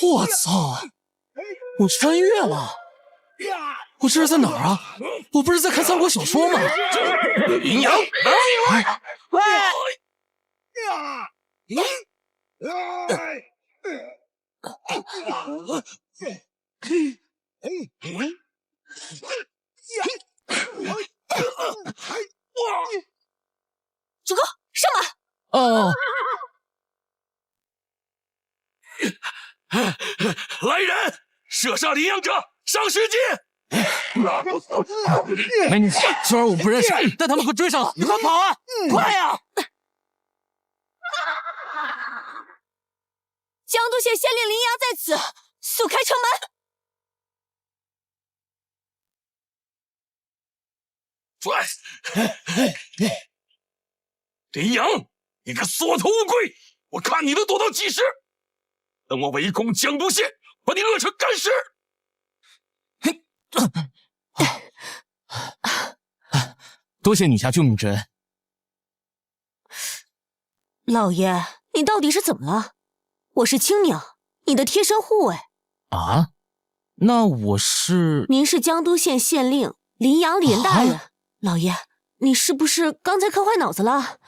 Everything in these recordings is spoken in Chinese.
我操！我穿越了！我这是在哪儿啊？我不是在看三国小说吗？阴阳，喂！主公，上马！哦，来人，射杀领养者，上石阶！美女，虽然我不认识，但他们快追上了，你快跑啊！快呀！江都县县令林阳在此，速开城门！转！林阳，你个缩头乌龟，我看你能躲到几时？等我围攻江都县，把你饿成干尸！多谢女侠救命之恩。老爷，你到底是怎么了？我是青鸟，你的贴身护卫。啊？那我是……您是江都县县令林阳林大人。老爷，你是不是刚才看坏脑子了？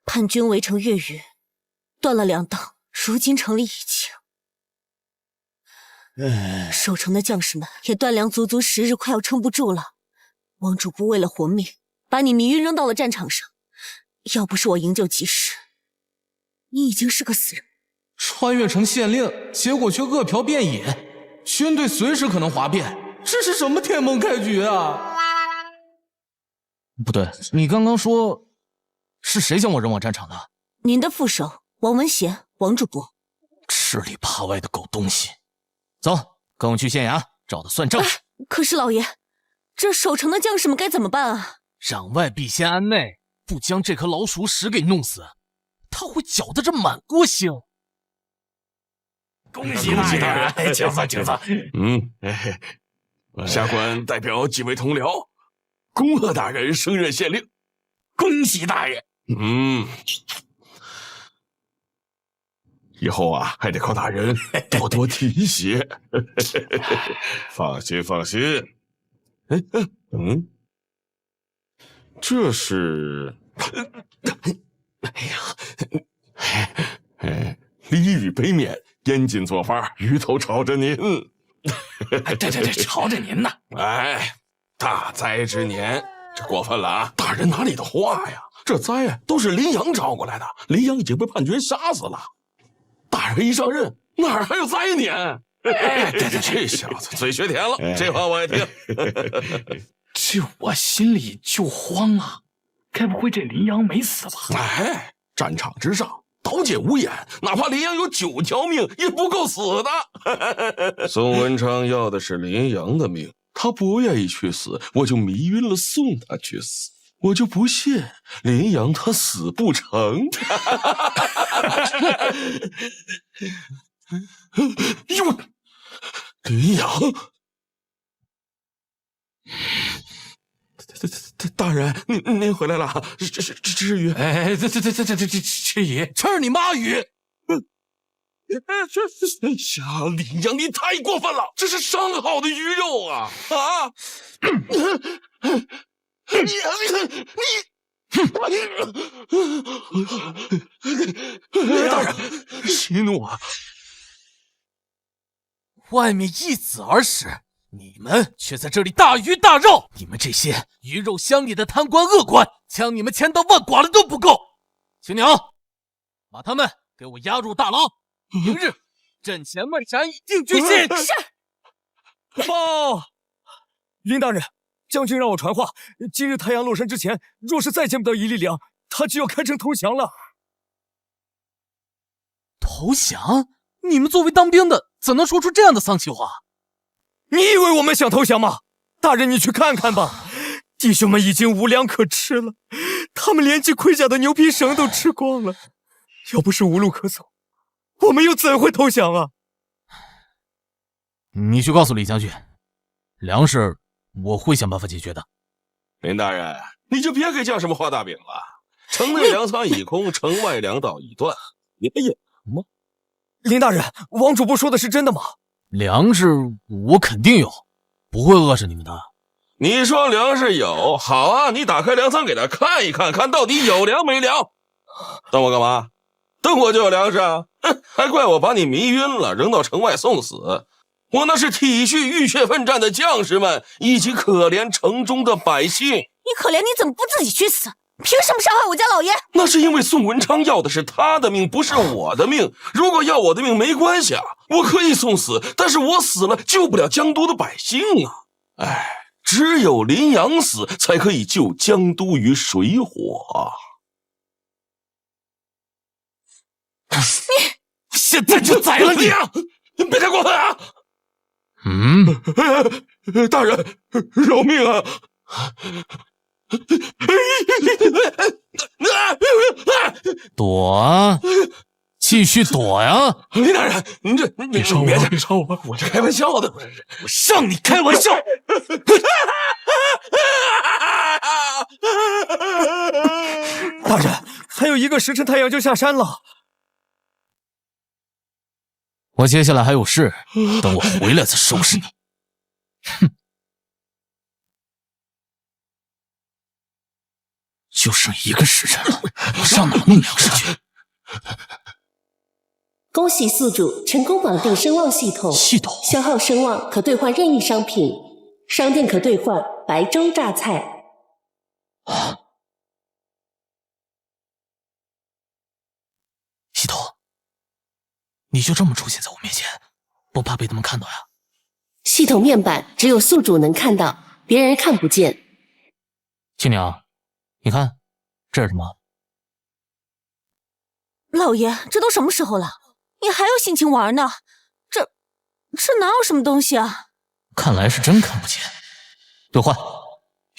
叛军围城月余，断了两党，如今城里已清。守城的将士们也断粮足足10日，快要撑不住了。王主簿为了活命，把你迷晕扔到了战场上。要不是我营救及时，你已经是个死人。穿越成县令，结果却饿殍遍野，军队随时可能哗变，这是什么天蒙开局啊？不对，你刚刚说是谁将我扔往战场的？您的副手王文贤，王主簿。吃里扒外的狗东西！走，跟我去县衙找他算账。可是老爷，这守城的将士们该怎么办啊？攘外必先安内，不将这颗老鼠屎给弄死，他会搅得这满锅腥。恭喜大人，请坐，请坐。下官代表几位同僚，恭贺大人升任县令。恭喜大人。以后啊，还得靠大人多多提携。放心，放心。这是，梨雨杯面，严谨做法，鱼头朝着您。对，朝着您呢。哎，大灾之年，这过分了啊！大人哪里的话呀？这灾都是林阳招过来的，林阳已经被叛军杀死了。大人一上任，哪儿还有灾年？对，这小子嘴学甜了，这话我也听。这我心里就慌啊，该不会这林阳没死吧？哎，战场之上，刀剑无眼，哪怕林阳有9条命，也不够死的。宋文昌要的是林阳的命，他不愿意去死，我就迷晕了送他去死。我就不信林阳他死不成。哟，林阳，大人，您回来了，至于？哎，至于？吃你妈鱼！呀，林阳，你太过分了，这是上好的鱼肉啊！大人，息怒啊！外面一子而食，你们却在这里大鱼大肉！你们这些鱼肉乡里的贪官恶官，将你们千刀万剐了都不够！青鸟，把他们给我押入大牢，明日阵前问斩，以定军心。是。报，林大人，将军让我传话，今日太阳落山之前，若是再见不到1粒粮，他就要开城投降了。投降？你们作为当兵的，怎能说出这样的丧气话？你以为我们想投降吗？大人，你去看看吧，弟兄们已经无粮可吃了，他们连系盔甲的牛皮绳都吃光了。要不是无路可走，我们又怎会投降啊？你去告诉李将军，粮食我会想办法解决的。林大人，你就别给将士们画大饼了。城内粮仓已空，城外粮道已断，你还演吗？林大人，王主簿说的是真的吗？粮食我肯定有，不会饿着你们的。你说粮食有，好啊，你打开粮仓给他看一看，看到底有粮没粮。等我干嘛？等我就有粮食啊！哼，还怪我把你迷晕了，扔到城外送死。我那是体恤浴血奋战的将士们，以及可怜城中的百姓。你可怜，你怎么不自己去死？凭什么伤害我家老爷？那是因为宋文昌要的是他的命，不是我的命。如果要我的命没关系啊，我可以送死，但是我死了救不了江都的百姓啊！哎，只有林阳死，才可以救江都于水火。你现在就宰了你！别太过分啊！大人，饶命啊！躲啊！继续躲呀！林大人，您这别伤我，别伤我，我这开玩笑的，我向你开玩笑！大人，还有1个时辰，太阳就下山了。我接下来还有事，等我回来再收拾你。哼！就剩1个时辰了，我上哪弄粮食去？恭喜宿主成功绑定声望系统，消耗声望可兑换任意商品，商店可兑换白粥榨菜。系统，你就这么出现在我面前，不怕被他们看到呀？系统面板只有宿主能看到，别人看不见。青娘，你看这是什么？老爷，这都什么时候了，你还有心情玩呢？这哪有什么东西啊？看来是真看不见。兑换，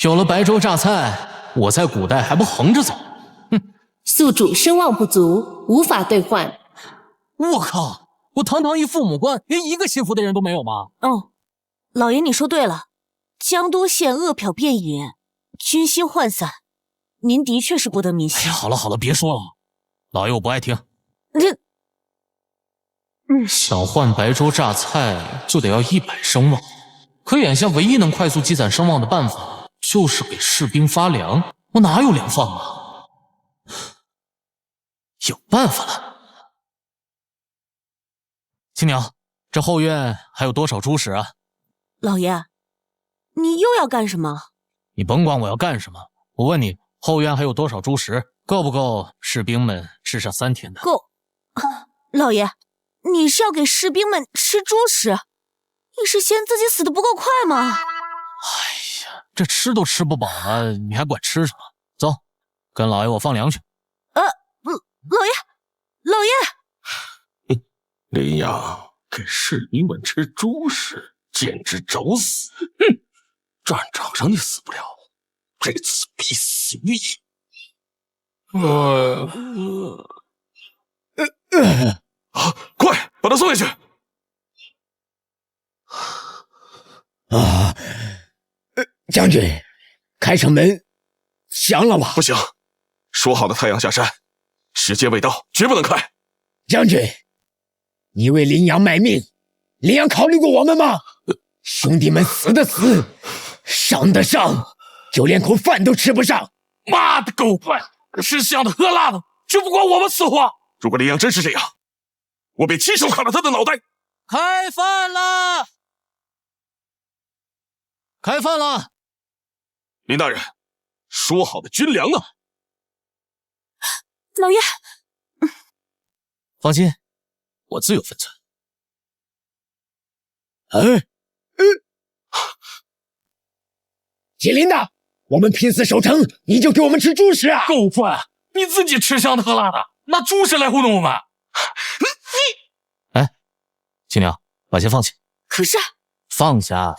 有了白粥榨菜，我在古代还不横着走？哼！宿主声望不足，无法兑换。我靠！我堂堂一父母官，连1个信服的人都没有吗？老爷你说对了，江都县恶殍遍野，军心涣散，您的确是不得民心。好了好了，别说了，老爷我不爱听。想换白粥榨菜就得要100声望，可眼下唯一能快速积攒声望的办法，就是给士兵发粮。我哪有粮放啊？有办法了！青娘，这后院还有多少猪食啊？老爷，你又要干什么？你甭管我要干什么，我问你，后院还有多少猪食？够不够士兵们吃上3天的？够。老爷，你是要给士兵们吃猪食？你是嫌自己死得不够快吗？哎呀，这吃都吃不饱了，你还管吃什么？走，跟老爷我放粮去。老爷，林阳给士兵们吃猪食，简直找死！战场上你死不了，这次必死无疑。快把他送下去！将军，开城门降了吧？不行，说好的太阳下山，时间未到，绝不能开。将军，你为林阳卖命，林阳考虑过我们吗？兄弟们死的死，伤的伤，就连口饭都吃不上。妈的狗官，吃香的喝辣的，就不管我们死活。如果林阳真是这样，我便亲手砍了他的脑袋。开饭了！开饭了！林大人，说好的军粮呢？老爷，放心，我自有分寸。麒麟的，我们拼死守城，你就给我们吃猪食啊！狗官，你自己吃香的喝辣的，拿猪食来糊弄我们？哎，青娘，把钱放下。可是放下！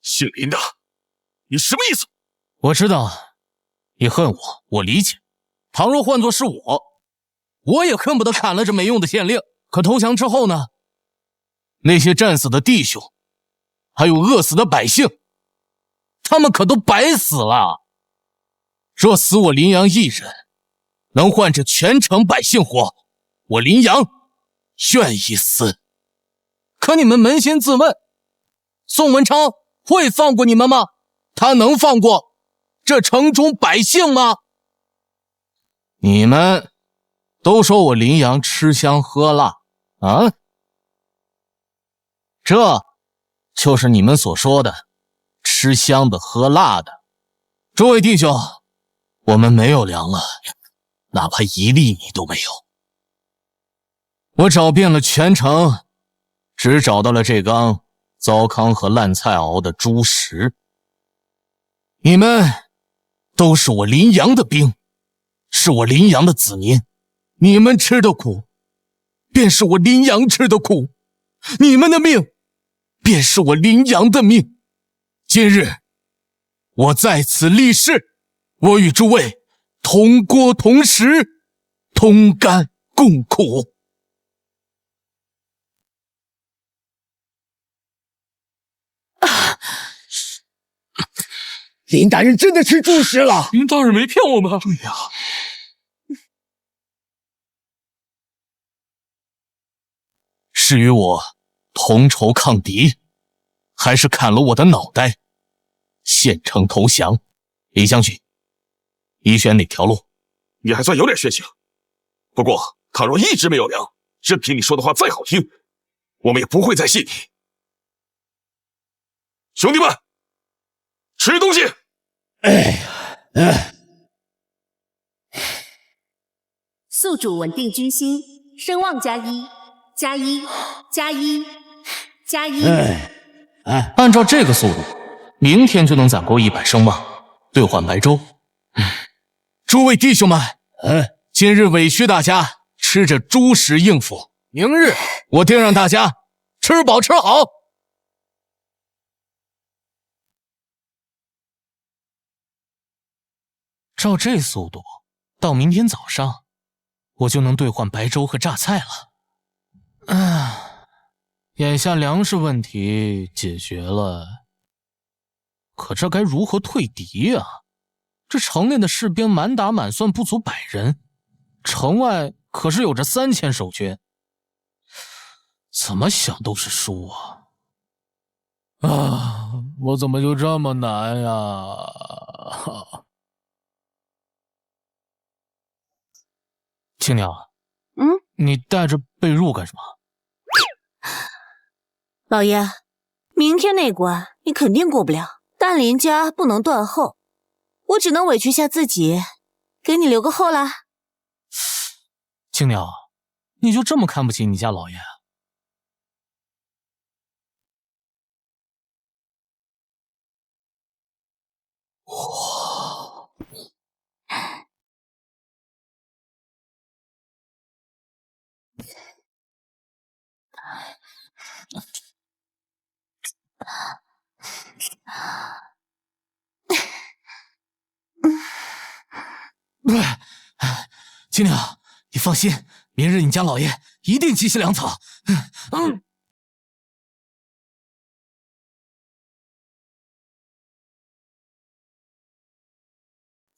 姓林的，你什么意思？我知道你恨我，我理解。倘若换作是我也恨不得砍了这没用的县令。可投降之后呢？那些战死的弟兄，还有饿死的百姓，他们可都白死了。若死我林阳一人，能换这全城百姓活，我林阳愿意死。可你们扪心自问，宋文昌会放过你们吗？他能放过这城中百姓吗？你们都说我林阳吃香喝辣啊，这就是你们所说的吃香的喝辣的。诸位弟兄，我们没有粮了，哪怕1粒米都没有。我找遍了全城，只找到了这缸糟糠和烂菜熬的猪食。你们都是我林阳的兵，是我林阳的子民，你们吃的苦，便是我林阳吃的苦，你们的命，便是我林阳的命。今日，我在此立誓，我与诸位同锅同食，同甘共苦。林大人真的吃猪食了？林大人没骗我们。对呀，是与我同仇抗敌，还是砍了我的脑袋，献城投降？李将军，你选哪条路？你还算有点血性。不过，倘若一直没有粮，任凭你说的话再好听，我们也不会再信你。兄弟们，吃东西！宿主稳定军心，声望+1，+1，+1，+1。按照这个速度，明天就能攒够100声望，兑换白粥。诸位弟兄们，今日委屈大家吃着猪食应付，明日我定让大家吃饱吃好。照这速度，到明天早上，我就能兑换白粥和榨菜了。眼下粮食问题解决了，可这该如何退敌呀？这城内的士兵满打满算不足100人，城外可是有着3000守军，怎么想都是输啊！我怎么就这么难呀？青鸟，你带着被褥干什么？老爷，明天那关你肯定过不了，但林家不能断后，我只能委屈下自己，给你留个后啦。青鸟，你就这么看不起你家老爷？青鸟，你放心，明日你家老爷一定积蓄粮草。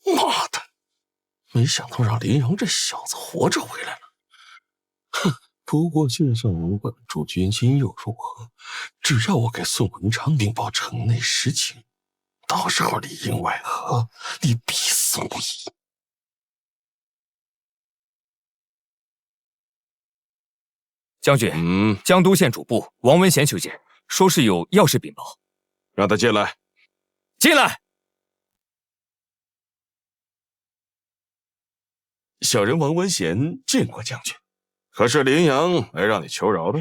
妈的，没想到让林阳这小子活着回来了。哼，不过就算稳住军心又如何？只要我给宋文昌禀报城内实情，到时候里应外合，你必死无疑。将军，江都县主簿王文贤求见，说是有要事禀报。让他进来。进来。小人王文贤见过将军，可是林阳来让你求饶的？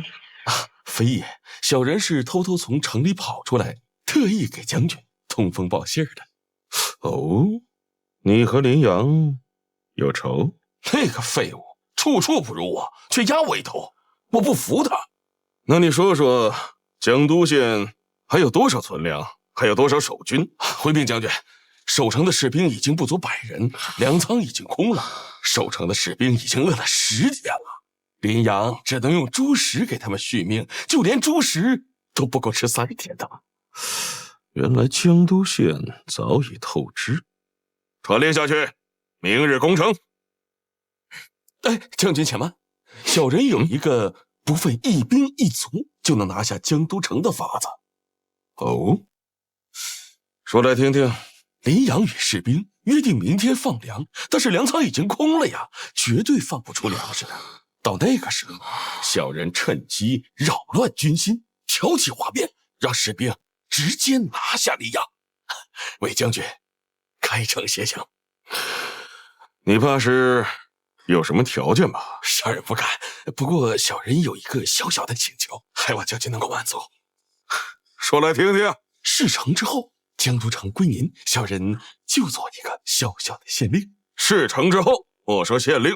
非也，小人是偷偷从城里跑出来，特意给将军通风报信的。哦，你和林阳有仇？那个废物处处不如我，却压我一头，我不服他。那你说说，江都县还有多少存粮还有多少守军？回禀将军，守城的士兵已经不足100人，粮仓已经空了，守城的士兵已经饿了10天了。林阳只能用猪食给他们续命，就连猪食都不够吃3天的。原来江都县早已透支。传令下去，明日攻城。哎，将军且慢，小人有一个不费一兵一卒就能拿下江都城的法子。哦，说来听听。林阳与士兵约定明天放粮，但是粮仓已经空了呀，绝对放不出粮食的。到那个时候，小人趁机扰乱军心，挑起哗变，让士兵直接拿下黎阳。魏将军，开城协行。你怕是有什么条件吧？小人不敢，不过小人有一个小小的请求，还望将军能够满足。说来听听。事成之后，江都城归您，小人就做一个小小的县令。事成之后，我说县令，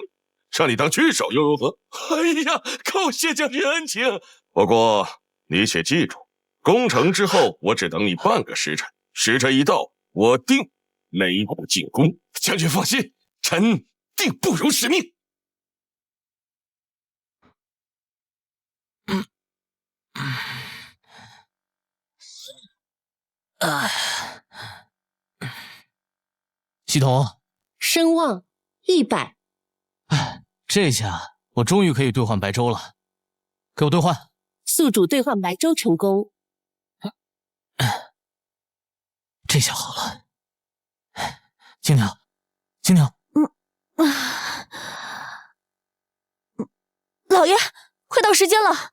让你当郡守又如何？哎呀，叩谢将军恩情。不过你且记住，攻城之后，我只等你半个时辰，时辰一到，我定擂鼓进攻。将军放心，臣定不辱使命。系统，声望100。这下我终于可以兑换白粥了，给我兑换。宿主兑换白粥成功。这下好了。青鸟，青鸟，老爷，快到时间了，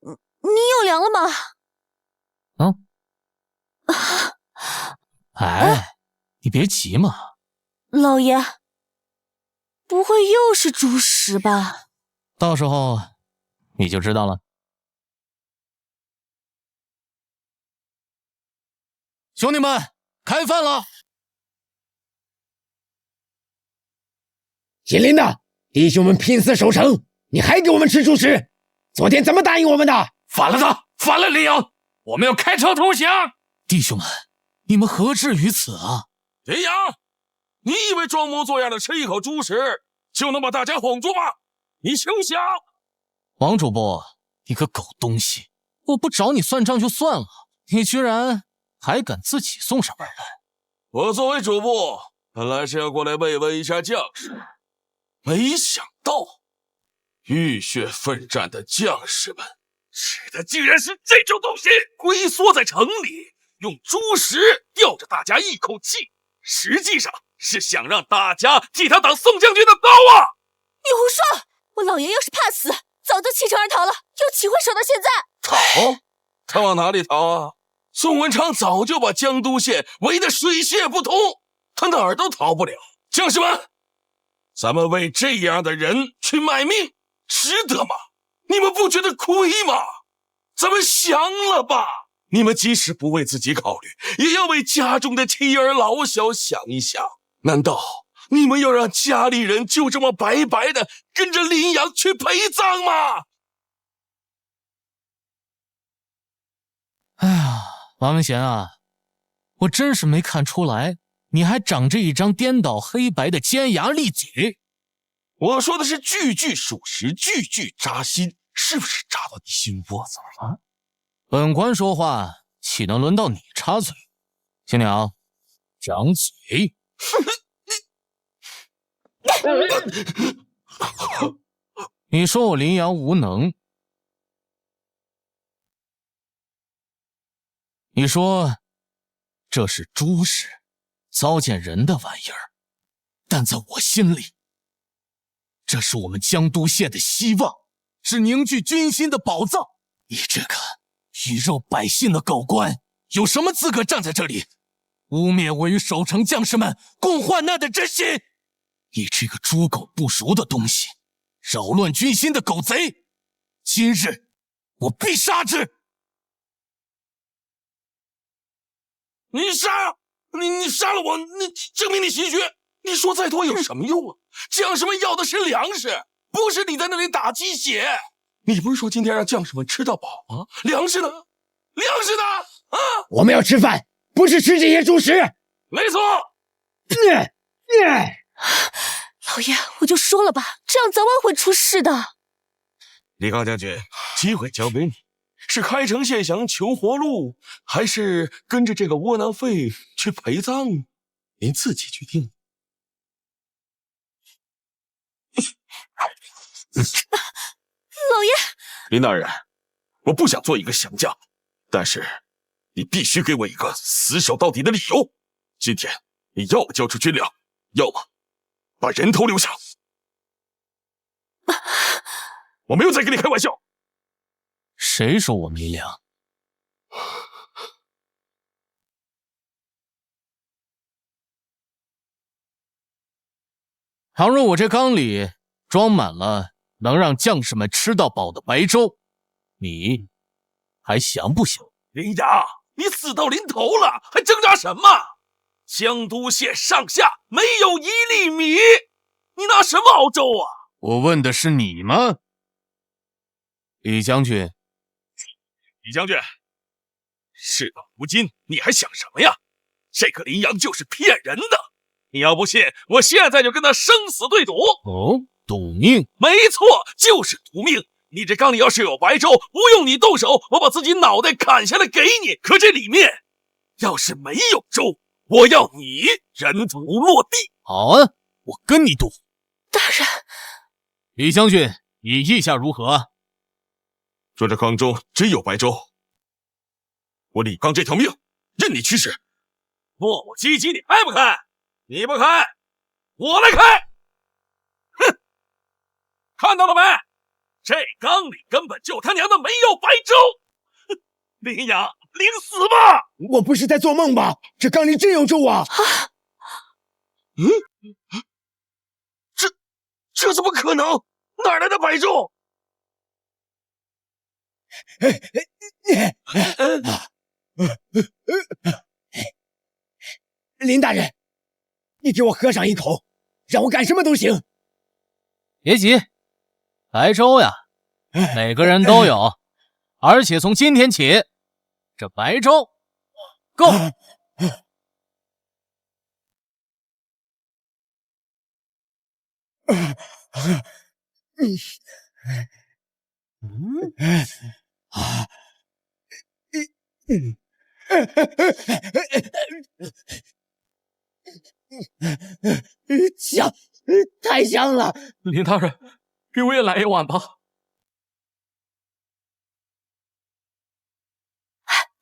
你有粮了吗？哎，你别急嘛。老爷，不会又是猪食吧？到时候你就知道了。兄弟们，开饭了！锦麟呐，弟兄们拼死守城，你还给我们吃猪食？昨天怎么答应我们的？反了他，反了林阳！我们要开城投降！弟兄们，你们何至于此啊？林阳，你以为装模作样的吃一口猪食就能把大家哄住吗？你休想！王主播，你个狗东西！我不找你算账就算了，你居然还敢自己送上门来！我作为主播，本来是要过来慰问一下将士，没想到浴血奋战的将士们吃的竟然是这种东西，龟缩在城里，用猪食吊着大家一口气，实际上是想让大家替他挡宋将军的刀啊！你胡说！我老爷要是怕死，早就弃城而逃了，又岂会守到现在？逃？他往哪里逃啊？宋文昌早就把江都县围得水泄不通，他哪儿都逃不了。将士们，咱们为这样的人去卖命，值得吗？你们不觉得亏吗？咱们降了吧！你们即使不为自己考虑，也要为家中的妻儿老小想一想。难道你们要让家里人就这么白白的跟着林阳去陪葬吗？哎呀，王文贤啊，我真是没看出来，你还长着一张颠倒黑白的尖牙利嘴。我说的是句句属实，句句扎心，是不是扎到你心窝子了？本官说话岂能轮到你插嘴？青鸟，掌嘴！你说我林阳无能，你说这是猪食，糟践人的玩意儿，但在我心里，这是我们江都县的希望，是凝聚军心的宝藏。你这个鱼肉百姓的狗官，有什么资格站在这里污蔑我与守城将士们共患难的真心？你这个猪狗不熟的东西，扰乱军心的狗贼！今日我必杀之！你杀了我，你证明你心虚。你说再多有什么用啊？将士们要的是粮食，不是你在那里打鸡血。你不是说今天让将士们吃到饱吗？粮食呢？粮食呢？啊！我们要吃饭，不是吃这些猪食。没错。老爷，我就说了吧，这样早晚会出事的。李刚将军，机会交给你，是开城谢降求活路，还是跟着这个窝囊废去陪葬？您自己决定。老爷，林大人，我不想做一个降将，但是你必须给我一个死守到底的理由。今天你要么交出军粮，要么把人头留下。我没有在跟你开玩笑。谁说我没粮？倘若我这缸里装满了能让将士们吃到饱的白粥，你还降不降？林阳，你死到临头了，还挣扎什么？江都县上下没有一粒米，你拿什么熬粥啊？我问的是你吗？李将军。李将军，事到如今，你还想什么呀？这个林阳就是骗人的。你要不信，我现在就跟他生死对赌。哦，赌命？没错，就是赌命。你这缸里要是有白粥，不用你动手，我把自己脑袋砍下来给你。可这里面要是没有粥，我要你人头落地。好啊，我跟你赌。大人，李将军，你意下如何？说这缸中真有白粥，我李刚这条命任你驱使。磨磨唧唧，你开不开？你不开，我来开。哼，看到了没？这缸里根本就他娘的没有白粥。哼，林阳，领死吧！我不是在做梦吧？这缸里真有粥啊！这怎么可能？哪来的白粥？林大人，你给我喝上一口，让我干什么都行。别急，白粥呀，每个人都有，而且从今天起，这白粥够。香，太香了！林大人，给我也来一碗吧。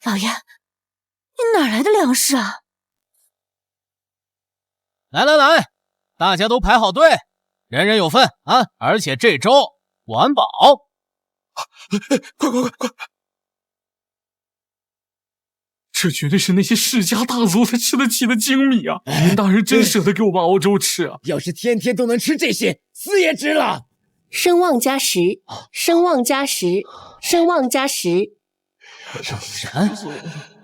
老爷，你哪来的粮食啊？来来来，大家都排好队，人人有份啊！而且这粥管饱。快！这绝对是那些世家大族才吃得起的精米啊！林大人真舍得给我们熬粥吃啊！要是天天都能吃这些，死也值了。声望加10，声望加10，声望加10。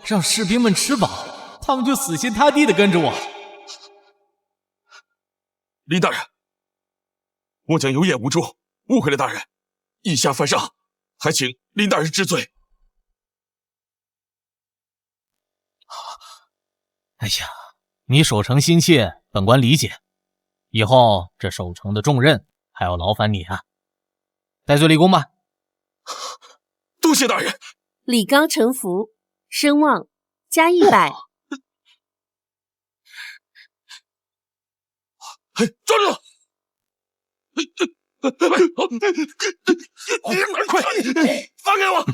让士兵们吃饱，他们就死心塌地的跟着我。林大人，末将有眼无珠，误会了大人，以下犯上，还请林大人治罪。哎呀，你守城心切，本官理解。以后这守城的重任还要劳烦你啊，戴罪立功吧。多谢大人。李刚臣服，声望加100。抓住！快放开我！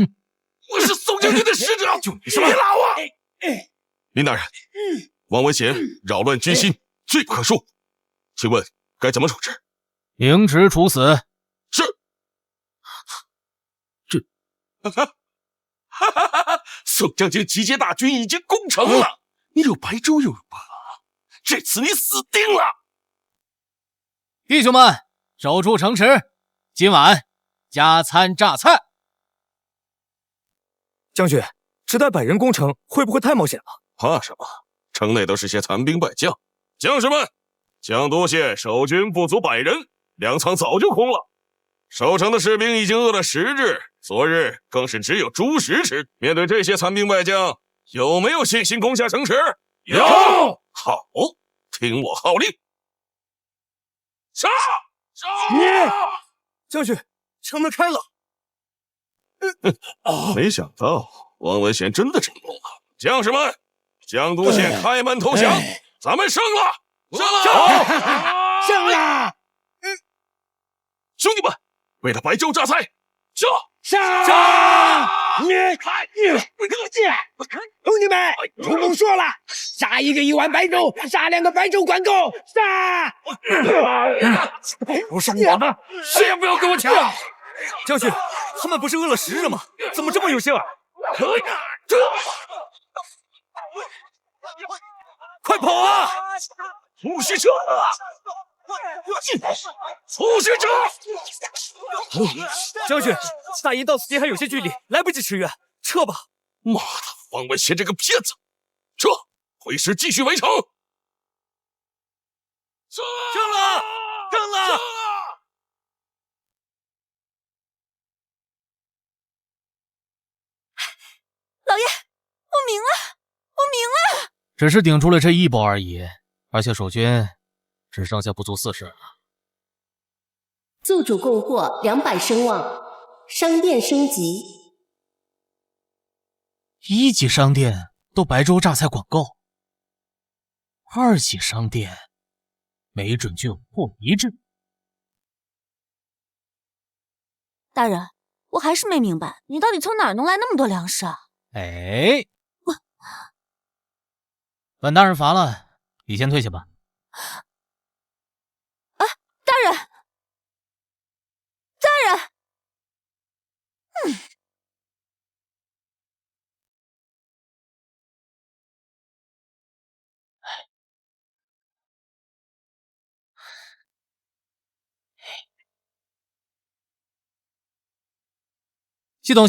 我是宋将军的使者，就你别拉我！林大人，王文贤扰乱军心，罪不可恕，请问该怎么处置？凌迟处死。是。宋将军集结大军已经攻城了，你有白粥又有薄，这次你死定了！弟兄们，守住城池，今晚加餐榨菜。将军，只带100人攻城，会不会太冒险了？怕什么？城内都是些残兵败将。将士们，江都县守军不足100人，粮仓早就空了。守城的士兵已经饿了10日，昨日更是只有猪食吃。面对这些残兵败将，有没有信心攻下城池？有。好，听我号令，杀！将军，城门开了。没想到王文贤真的成功了。将士们，江都县开门投降，咱们胜了！胜了！兄弟们，为了白粥榨菜，杀！兄弟们，主公说了，杀一个1碗白粥，杀2个白粥管够，杀！不是我的，谁也不要跟我抢！将军，他们不是饿了10日吗？怎么这么有劲儿？快跑啊！不许撤！不许撤！将军，大营到此地还有些距离，来不及驰援，撤吧！妈的，王文贤这个骗子！撤！回师继续围城！撤了！撤了！老爷，我明了，我明了，只是顶住了这一波而已，而且守军只剩下不足40人了。宿主共获200声望，商店升级。1级商店都白粥榨菜管够，2级商店没准就有破敌之。大人，我还是没明白，你到底从哪儿弄来那么多粮食啊？哎，本大人乏了，你先退下吧。啊，大人，大人，系统，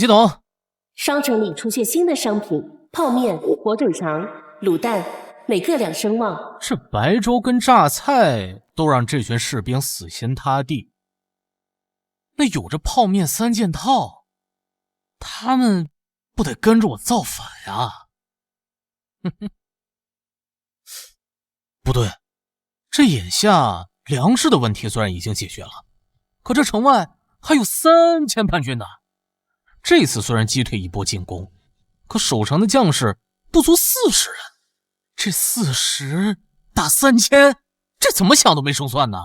商城里出现新的商品：泡面、火腿肠、卤蛋，每个2声望。这白粥跟榨菜都让这群士兵死心塌地，那有着泡面3件套，他们不得跟着我造反呀？哼哼，不对，这眼下粮食的问题虽然已经解决了，可这城外还有3000叛军呢。这次虽然击退一波进攻，可守城的将士不足40人，这40打3000，这怎么想都没胜算呢。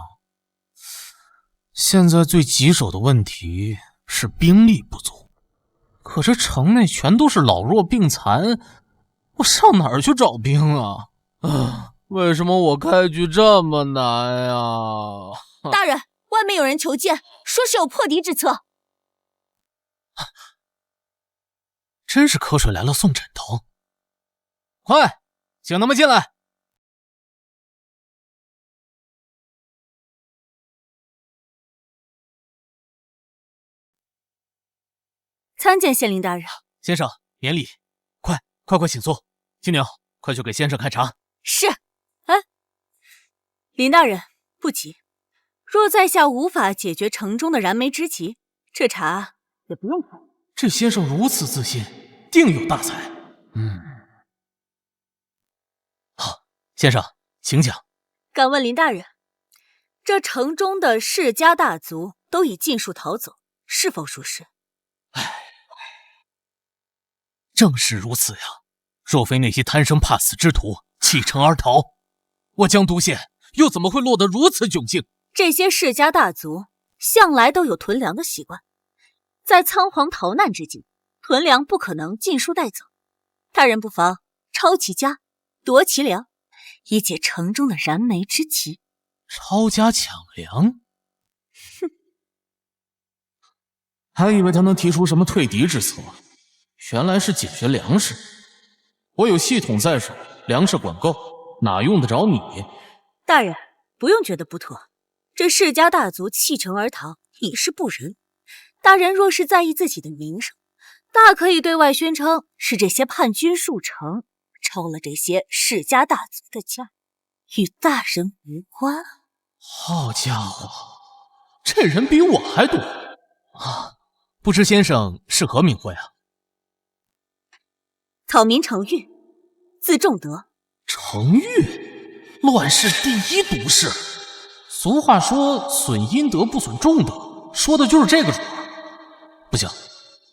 现在最棘手的问题是兵力不足，可这城内全都是老弱病残，我上哪儿去找兵啊？为什么我开局这么难呀？大人，外面有人求见，说是有破敌之策。真是瞌睡来了送枕头。快，请他们进来。参见县令大人。先生，免礼。快请坐。金牛，快去给先生开茶。是。林大人，不急。若在下无法解决城中的燃眉之急，这茶也不用喝。这先生如此自信，定有大才。好，先生，请讲。敢问林大人，这城中的世家大族都已尽数逃走，是否属实？正是如此呀！若非那些贪生怕死之徒弃城而逃，我江都县又怎么会落得如此窘境？这些世家大族向来都有囤粮的习惯，在仓皇逃难之际，囤粮不可能尽数带走。大人不妨抄其家，夺其粮，以解城中的燃眉之急。抄家抢粮？哼！还以为他能提出什么退敌之策，原来是解决粮食。我有系统在手，粮食管够，哪用得着你？大人不用觉得不妥，这世家大族弃城而逃已是不仁。大人若是在意自己的名声，大可以对外宣称是这些叛军入城，抄了这些世家大族的家，与大人无关。好家伙，这人比我还多啊！不知先生是何名讳啊？草民程昱，字仲德。程昱，乱世第一毒士。俗话说损阴德不损仲德，说的就是这个主儿。不行，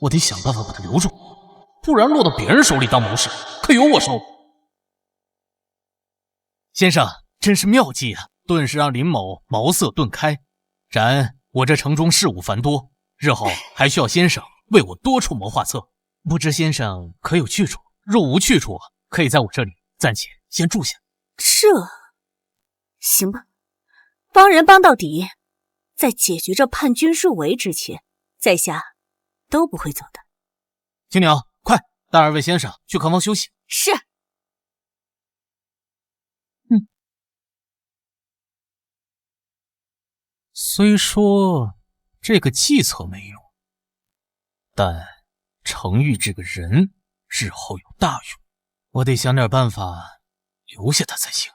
我得想办法把他留住，不然落到别人手里当谋士，可有我受。先生真是妙计啊，顿时让林某茅塞顿开。然我这城中事务繁多，日后还需要先生为我多出谋划策，不知先生可有去处？若无去处，可以在我这里暂且先住下。这行吧，帮人帮到底，在解决这叛军入围之前，在下都不会走的。青鸟，快带二位先生去客房休息。是。虽说这个计策没用，但程昱这个人日后有大用，我得想点办法留下他才行。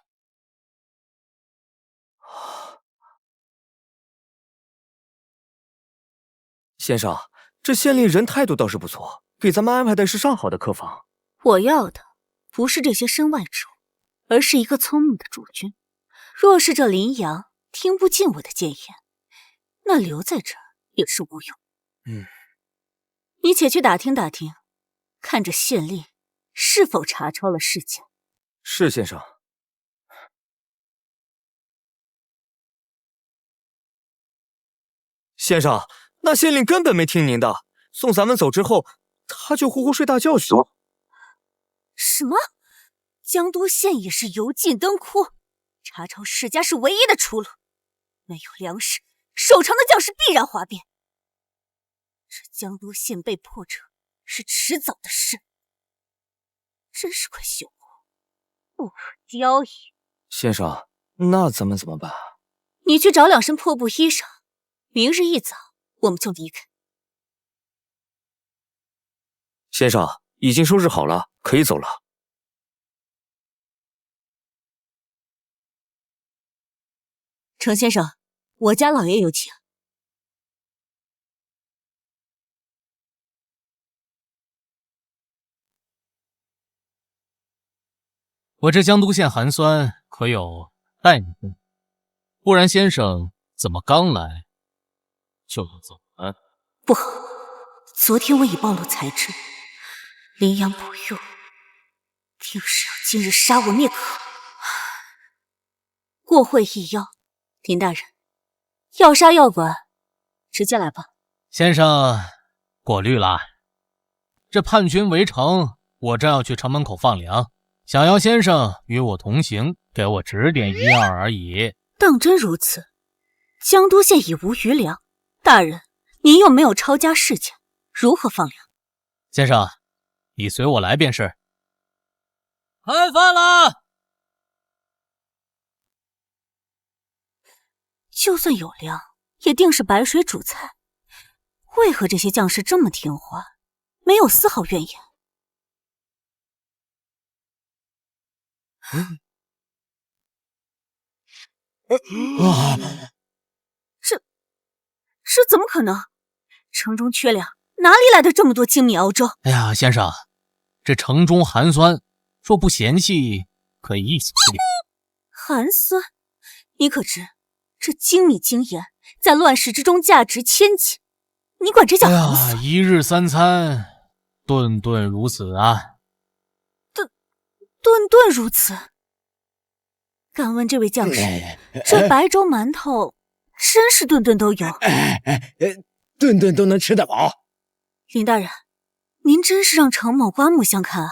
先生，这县令人态度倒是不错，给咱们安排的是上好的客房。我要的不是这些身外之物，而是一个聪明的主君。若是这林阳听不进我的谏言，那留在这儿也是无用。你且去打听打听，看这县令是否查抄了事情。是，先生。先生，那县令根本没听您的，送咱们走之后，他就呼呼睡大觉去了。什么？江都县也是油尽灯枯，查抄世家是唯一的出路。没有粮食，守城的将士必然哗变。这江都县被破者是迟早的事。真是块朽木，不可雕也。先生，那咱们怎么办？你去找2身破布衣裳，明日一早我们就离开。先生，已经收拾好了，可以走了。程先生，我家老爷有请。我这江都县寒酸可有待你用？不然先生怎么刚来就要走呢？不好，昨天我已暴露才智，林阳不用，定是要今日杀我灭口。过会一邀，林大人，要杀要剐，直接来吧。先生过虑了，这叛军围城，我正要去城门口放粮，想要先生与我同行，给我指点一二而已。当真如此？江都县已无余粮，大人，您又没有抄家事情，如何放粮？先生，你随我来便是。开饭了！就算有粮，也定是白水煮菜。为何这些将士这么听话，没有丝毫怨言？这怎么可能？城中缺粮，哪里来的这么多精米熬粥？哎呀，先生，这城中寒酸，若不嫌弃，可以一起吃点。寒酸？你可知这精米精盐在乱世之中价值千金？你管这叫寒酸？哎呀，一日三餐，顿顿如此啊！顿顿如此。敢问这位将士，这白粥馒头真是顿顿都有？顿顿都能吃得饱。林大人，您真是让程某刮目相看啊！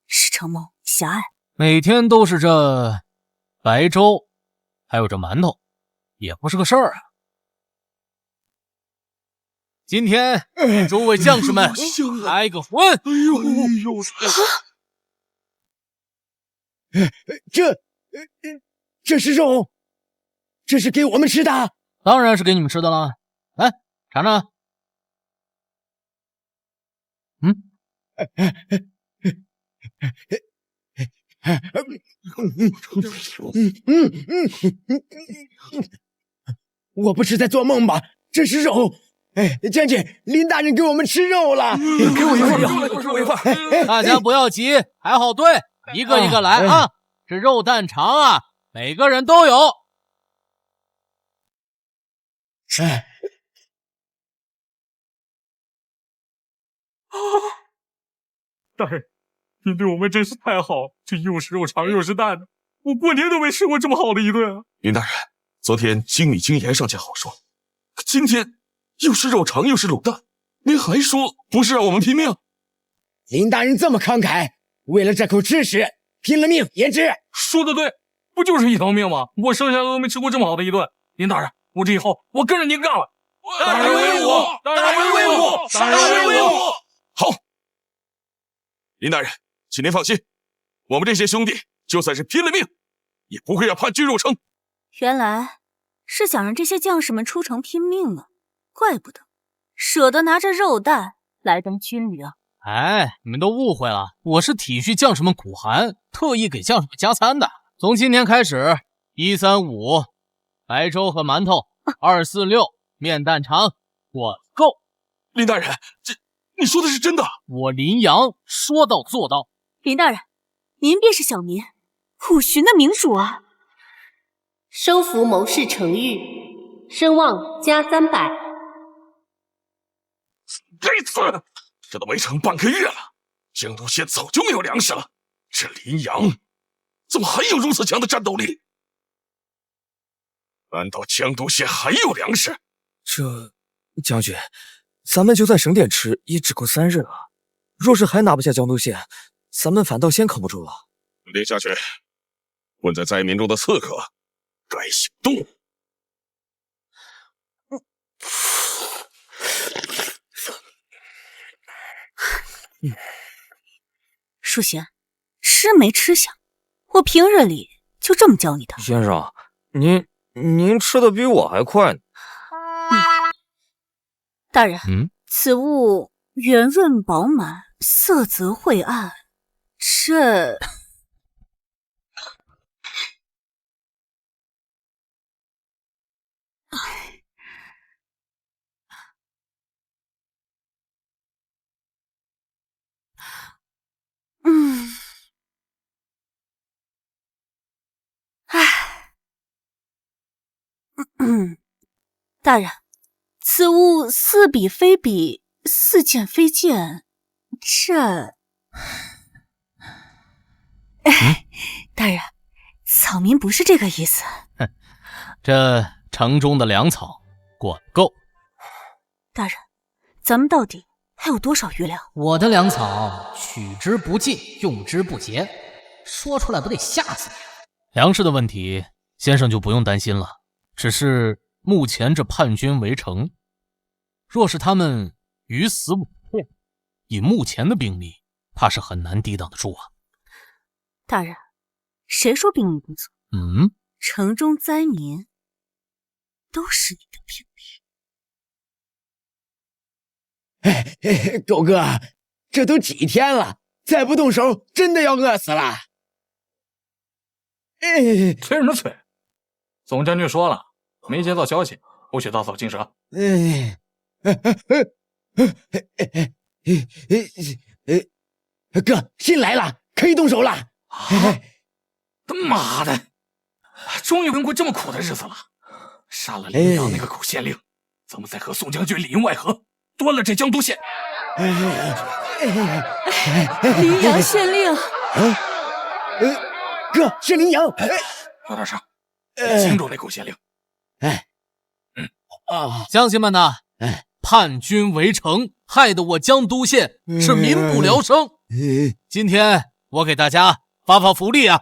是程某狭隘。每天都是这白粥，还有这馒头，也不是个事儿啊。今天诸位将士们开个荤。这是肉，这是给我们吃的。当然是给你们吃的了，来尝尝。我不是在做梦吧？这是肉，将军，林大人给我们吃肉了，给我一份，给我一份。大家不要急，排好队，一个一个来啊！这肉蛋肠啊，每个人都有。大人，您对我们真是太好了，这又是肉肠又是蛋的，我过年都没吃过这么好的一顿啊！林大人，昨天精米精盐尚且好说，可今天又是肉肠又是卤蛋，您还说不是让我们拼命？林大人这么慷慨，为了这口吃食，拼了命也值。说的对，不就是一条命吗？我生下来都没吃过这么好的一顿。林大人，我这以后我跟着您干了。大人威武！大人威武！大人威武！好，林大人，请您放心，我们这些兄弟就算是拼了命，也不会让叛军入城。原来是想让这些将士们出城拼命啊！怪不得舍得拿着肉蛋来当军粮。哎，你们都误会了，我是体恤将士们苦寒，特意给将士们加餐的。从今天开始，135白粥和馒头，246面蛋肠，我够。林大人，这你说的是真的？我林阳说到做到。林大人，您便是小民虎寻的明主啊！收服谋士程昱，声望加300。这次这都围城半个月了，江都县早就没有粮食了。这林阳怎么还有如此强的战斗力？难道江都县还有粮食？这将军，咱们就算省点吃，也只够3日了。若是还拿不下江都县，咱们反倒先扛不住了。林下去，混在灾民中的刺客该行动。淑贤，吃没吃香？我平日里就这么教你的。先生，您吃的比我还快呢。大人，此物圆润饱满，色泽晦暗，这大人，此物似笔非笔，似剑非剑，这……大人，草民不是这个意思。这城中的粮草管够。大人，咱们到底还有多少余粮？我的粮草取之不尽，用之不竭，说出来不得吓死你？粮食的问题，先生就不用担心了。只是目前这叛军围城，若是他们鱼死网破，以目前的兵力，怕是很难抵挡得住啊。大人，谁说兵力不足？城中灾民都是你的兵力。狗哥，这都几天了，再不动手，真的要饿死了。催什么催？总将军说了，没接到消息，不许大嫂进蛇。哥，信来了，可以动手了。他妈的，终于跟过这么苦的日子了。杀了林阳那个狗县令，咱们再和宋将军里应外合，夺了这江都县。林阳县令，哥是林阳，有点事，清楚那狗县令。乡亲们呐，叛军围城，害得我江都县是民不聊生。今天我给大家发福利啊！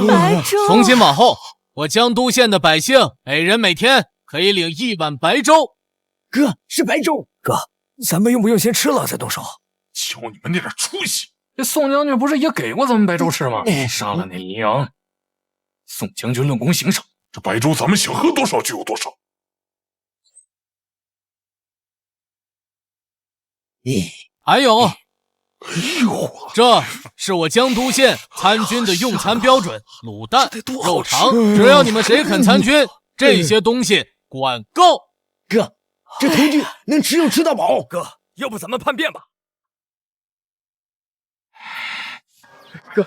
白粥。从今往后，我江都县的百姓每人每天可以领1碗白粥。哥是白粥，哥，咱们用不用先吃了再动手？瞧你们那点出息！这宋将军不是也给过咱们白粥吃吗？杀了那林阳，宋将军论功行赏，这白粥咱们想喝多少就有多少。还有，哎呦，这是我江都县参军的用餐标准：卤蛋、肉肠。只要你们谁肯参军，这些东西管够。哥，这童军能吃肉吃到饱。哥，要不咱们叛变吧？哥，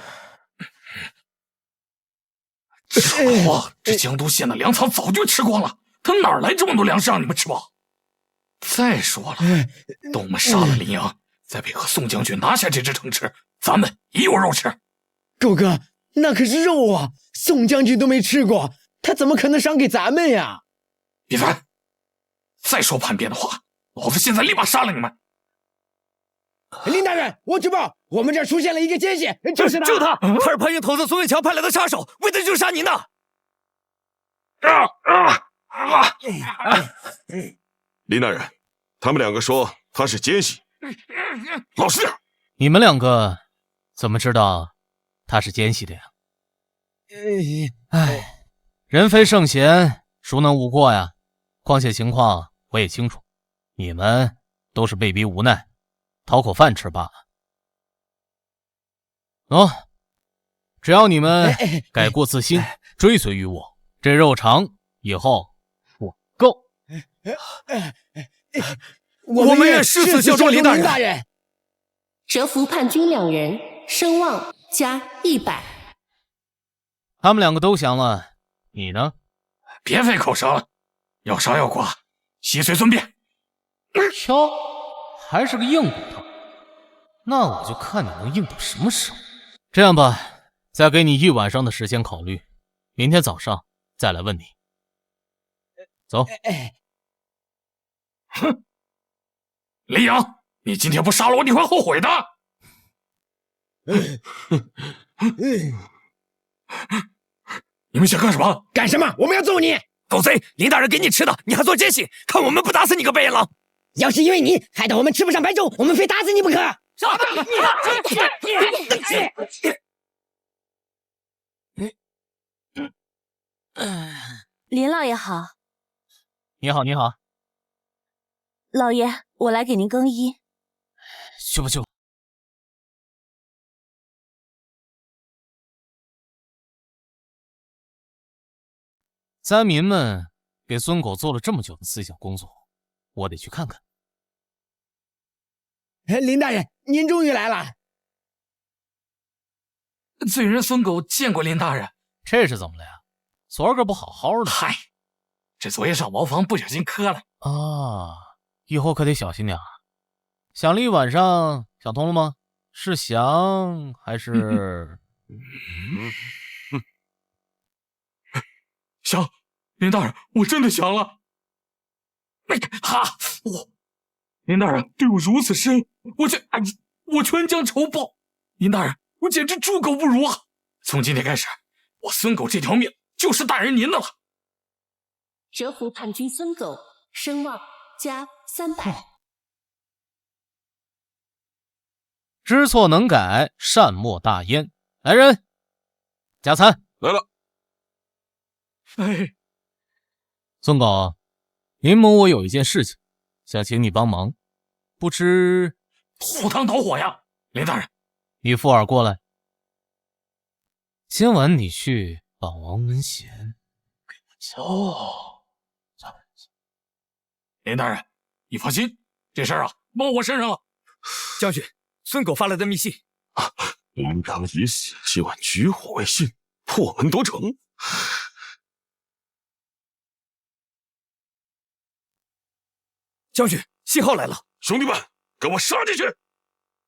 傻瓜，这江都县的粮草早就吃光了，他哪来这么多粮食让你们吃饱？再说了，等我们杀了林阳，再配合宋将军拿下这支城池，咱们也有肉吃。狗哥，那可是肉啊！宋将军都没吃过，他怎么可能赏给咱们呀？闭嘴！再说叛变的话，老子现在立马杀了你们！林大人，我举报，我们这儿出现了一个奸细，就是他！就他！他是潘营头子孙伟强派来的杀手，为的就是杀您的！林大人，他们两个说他是奸细，老实点。你们两个怎么知道他是奸细的呀？人非圣贤，孰能无过呀？况且情况我也清楚，你们都是被逼无奈，讨口饭吃罢了。只要你们改过自新，追随于我，这肉肠以后我够。我们愿誓死效忠林大人。折服叛军2人，声望加100。他们两个都降了，你呢？别费口舌了，要杀要剐，悉随尊便。瞧，还是个硬骨头，那我就看你能硬到什么时候。这样吧，再给你1晚上的时间考虑，明天早上再来问你。走。哼，林阳，你今天不杀了我，你会后悔的。你们想干什么？干什么？我们要揍你！狗贼，林大人给你吃的，你还做奸细，看我们不打死你个白眼狼！要是因为你害得我们吃不上白粥，我们非打死你不可！林老爷好。你好，你好。老爷，我来给您更衣。去吧去吧。灾民们给孙狗做了这么久的思想工作，我得去看看。林大人，您终于来了。罪人孙狗见过林大人。这是怎么了呀？昨儿个不好好的。嗨，这昨夜上茅房不小心磕了。以后可得小心点啊。想了一晚上，想通了吗？是想还是想？林大人，我真的想了。林大人对我如此深，我全将仇报。林大人，我简直猪狗不如啊！从今天开始，我孙狗这条命就是大人您的了。折服叛军孙狗，声望加300。知错能改，善莫大焉。来人，加餐。来了。孙狗，林某我有一件事情想请你帮忙，不知赴汤蹈火呀！林大人，你附耳过来。今晚你去把王文贤给我叫。林大人，你放心，这事儿包我身上了。将军，孙狗发来的密信。林长已死，希望举火为信，破门夺城。将军，信号来了！兄弟们，跟我杀进去！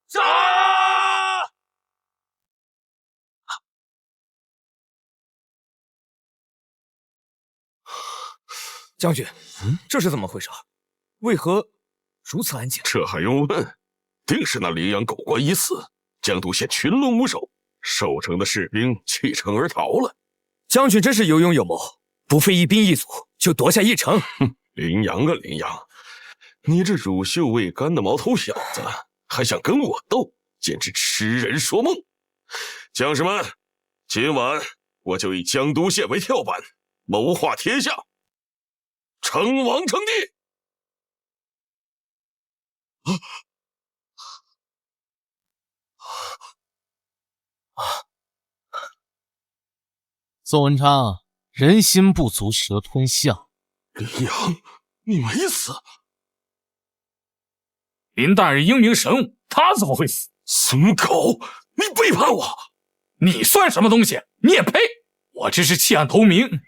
杀！将军，这是怎么回事？为何如此安静？这还用问？定是那林阳狗官已死，江都县群龙无首，守城的士兵弃城而逃了。将军真是有勇有谋，不费一兵一卒就夺下一城。林阳啊林阳，你这乳臭未干的毛头小子，还想跟我斗，简直痴人说梦！将士们，今晚我就以江都县为跳板，谋划天下，称王称帝。宋文昌，人心不足蛇吞象。林阳，你没死。林大人英明神武，他怎么会死？孙狗，你背叛我！你算什么东西？你也配？我这是弃暗投明，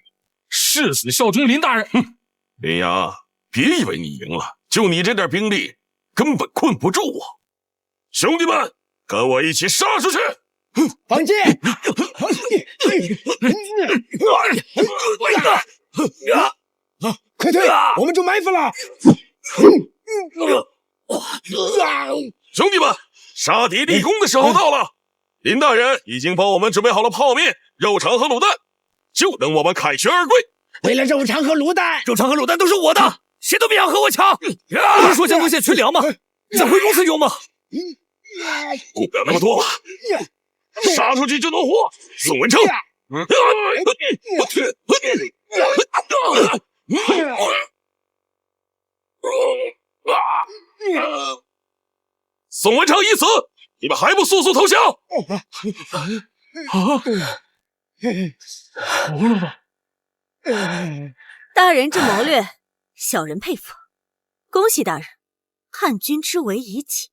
誓死效忠林大人。哼，林阳，别以为你赢了，就你这点兵力，根本困不住我。兄弟们，跟我一起杀出去！放箭！快退！我们中埋伏了！兄弟们，杀敌立功的时候到了。林大人已经帮我们准备好了泡面、肉肠和卤蛋，就等我们凯旋而归。为了肉肠和卤蛋，肉肠和卤蛋都是我的，谁都别想和我抢！不是说江东县缺粮吗？再回公司用吗？顾不了那么多了，杀出去就能活。宋文昌，宋文昌已死，你们还不速速投降？服了吧！大人之谋略，小人佩服。恭喜大人，汉军之围已起。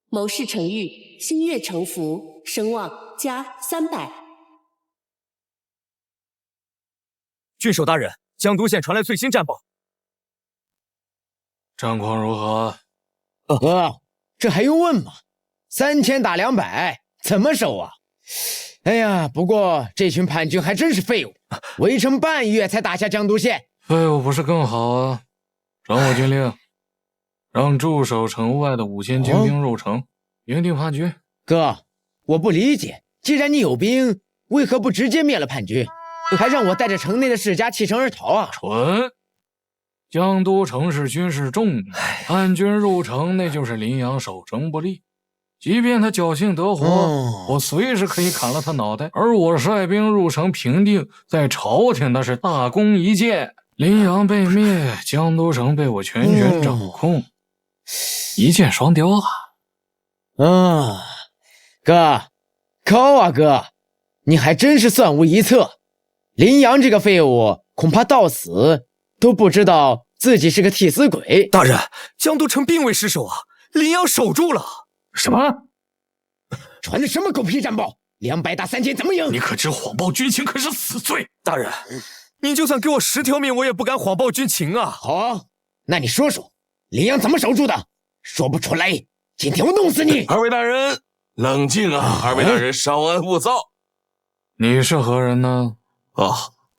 谋事成玉，心悦诚服，声望加300。郡守大人，江都县传来最新战报，战况如何？哥，这还用问吗？3000打200，怎么守啊？哎呀，不过这群叛军还真是废物，围城半月才打下江都县。废物不是更好啊？传我军令，让驻守城外的5000精兵入城，平定叛军。哥，我不理解，既然你有兵，为何不直接灭了叛军，还让我带着城内的世家弃城而逃啊？蠢！江都城是军事重地，叛军入城那就是林阳守城不利。即便他侥幸得活，我随时可以砍了他脑袋。而我率兵入城平定，在朝廷那是大功一件。林阳被灭，江都城被我全权掌控，一箭双雕啊！哥，高啊哥，你还真是算无一策。林阳这个废物，恐怕到死都不知道自己是个替死鬼。大人，江都城并未失守啊，林阳守住了。什么？传的什么狗屁战报？200打3000怎么赢？你可知谎报军情可是死罪？大人，您就算给我10条命，我也不敢谎报军情啊！好，那你说说，林阳怎么守住的？说不出来，今天我弄死你！二位大人，冷静啊！二位大人稍安勿躁。你是何人呢？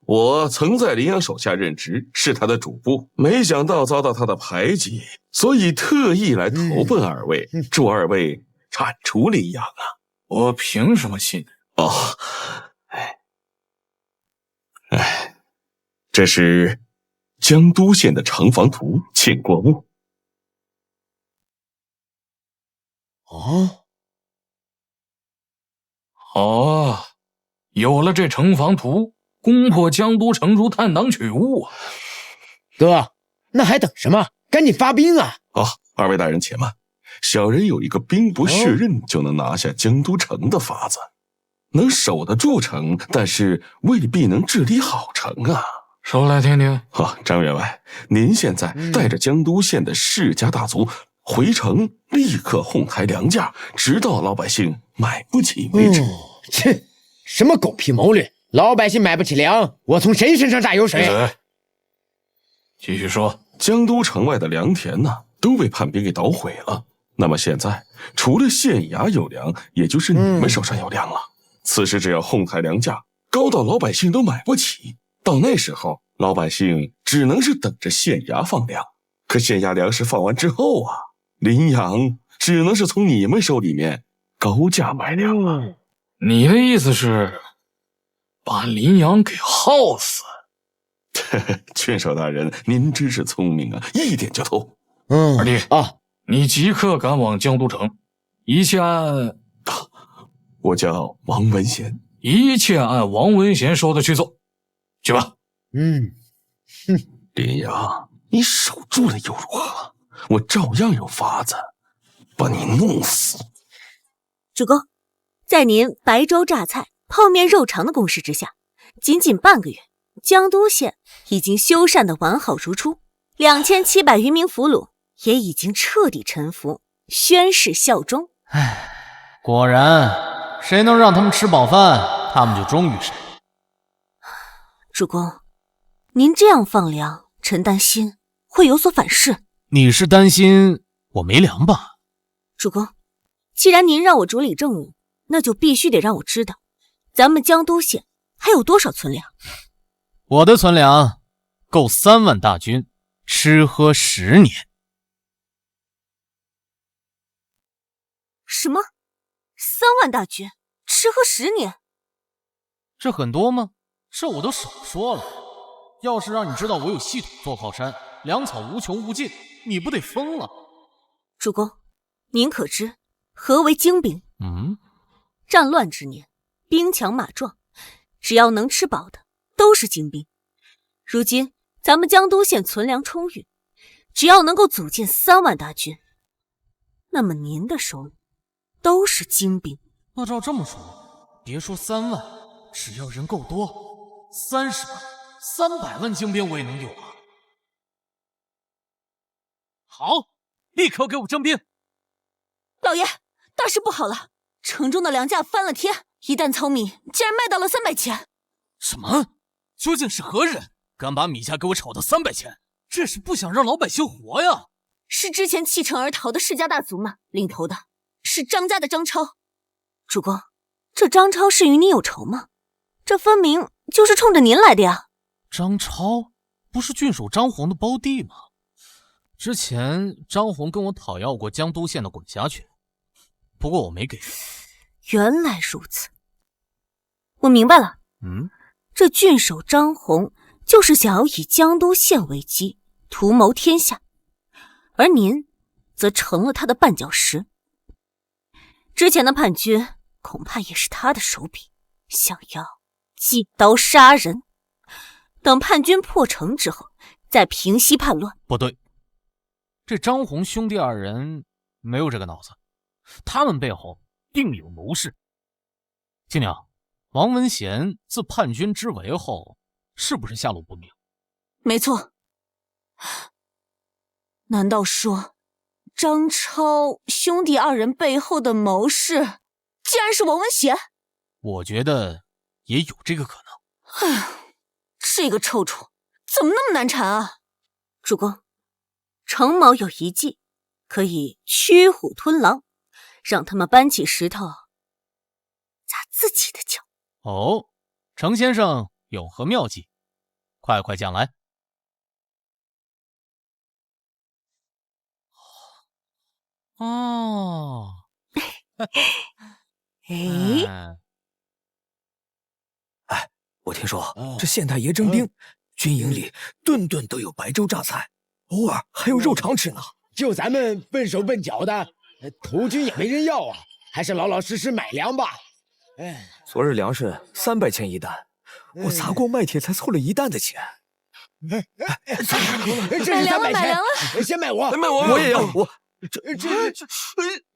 我曾在林阳手下任职，是他的主簿，没想到遭到他的排挤，所以特意来投奔二位，祝二位铲除林阳啊！我凭什么信？这是江都县的城防图，请过目。有了这城防图，攻破江都城如探囊取物啊！哥，那还等什么？赶紧发兵啊！二位大人且慢，小人有一个兵不血刃就能拿下江都城的法子，能守得住城，但是未必能治理好城啊。说来听听。张员外，您现在带着江都县的世家大族回城，立刻哄抬粮价，直到老百姓买不起为止。切，什么狗屁谋略！老百姓买不起粮，我从谁身上榨油水？继续说。江都城外的良田呢，都被叛兵给捣毁了。那么现在，除了县衙有粮，也就是你们手上有粮了。此时只要哄抬粮价，高到老百姓都买不起。到那时候，老百姓只能是等着县衙放粮。可县衙粮食放完之后啊，林阳只能是从你们手里面高价买粮了。你的意思是把林阳给耗死？郡守大人，您真是聪明啊，一点就透。二弟你即刻赶往江都城，一切按……我叫王文贤，一切按王文贤说的去做，去吧。林阳，你守住了又如何？我照样有法子把你弄死。主公，在您白粥榨菜、泡面肉肠的攻势之下，仅仅半个月，江都县已经修缮的完好如初，2700余名俘虏也已经彻底臣服，宣誓效忠。唉，果然，谁能让他们吃饱饭，他们就忠于谁。主公，您这样放粮，臣担心会有所反噬。你是担心我没粮吧？主公，既然您让我主理政务，那就必须得让我知道，咱们江都县还有多少存粮。我的存粮够3万大军吃喝10年。什么？3万大军吃喝10年？这很多吗？这我都少说了。要是让你知道我有系统做靠山，粮草无穷无尽，你不得疯了？主公，您可知何为精兵？战乱之年，兵强马壮，只要能吃饱的都是精兵。如今咱们江都县存粮充裕，只要能够组建3万大军，那么您的手里都是精兵。那照这么说，别说3万，只要人够多，30万、300万精兵我也能有啊！好，立刻给我征兵！老爷，大事不好了！城中的粮价翻了天，一担糙米竟然卖到了300钱。什么？究竟是何人敢把米价给我炒到300钱？这是不想让老百姓活呀！是之前弃城而逃的世家大族吗？领头的是张家的张超。主公，这张超是与你有仇吗？这分明就是冲着您来的呀！张超不是郡守张宏的胞弟吗？之前张宏跟我讨要过江都县的管辖权，不过我没给。原来如此，我明白了。这郡守张宏就是想要以江都县为基，图谋天下，而您则成了他的绊脚石。之前的叛军恐怕也是他的手笔，想要借刀杀人，等叛军破城之后再平息叛乱。不对，这张宏兄弟2人没有这个脑子，他们背后定有谋士。青娘，王文贤自叛军之围后，是不是下落不明？没错。难道说张超兄弟2人背后的谋士竟然是王文贤？我觉得也有这个可能。哎呀，这个臭虫怎么那么难缠啊！主公，程某有一计，可以驱虎吞狼，让他们搬起石头砸自己的脚。哦，程先生有何妙计？快快讲来。哦，我听说这县太爷征兵，军营里顿顿都有白粥榨菜，偶尔还有肉肠吃呢。就咱们笨手笨脚的，投军也没人要啊，还是老老实实买粮吧。昨日粮食300钱一担，我砸锅卖铁才凑了1担的钱。这是300钱，先卖我，卖我也要我。这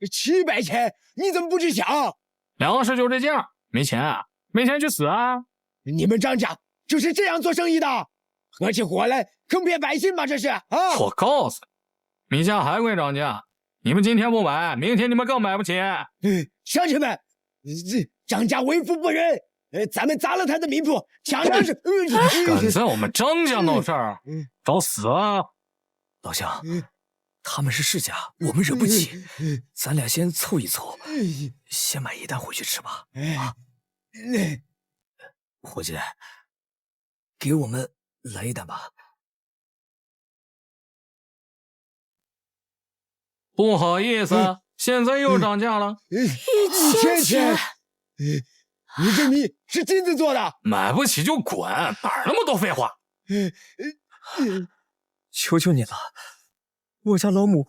700钱，你怎么不去抢？粮食就这价，没钱，没钱去死啊！你们张家就是这样做生意的，合起伙来坑骗百姓吗？这是啊！我告诉你，米价还会涨价，你们今天不买，明天你们更买不起。乡亲们，这张家为富不仁，咱们砸了他的民铺，抢粮食，敢在我们张家闹事儿，找死啊！老乡。他们是世家，我们惹不起，咱俩先凑一凑，先买1担回去吃吧。啊，伙计，给我们来1担吧。不好意思，现在又涨价了，1000钱。你这米是金子做的，买不起就滚，哪儿那么多废话？求求你了。我家老母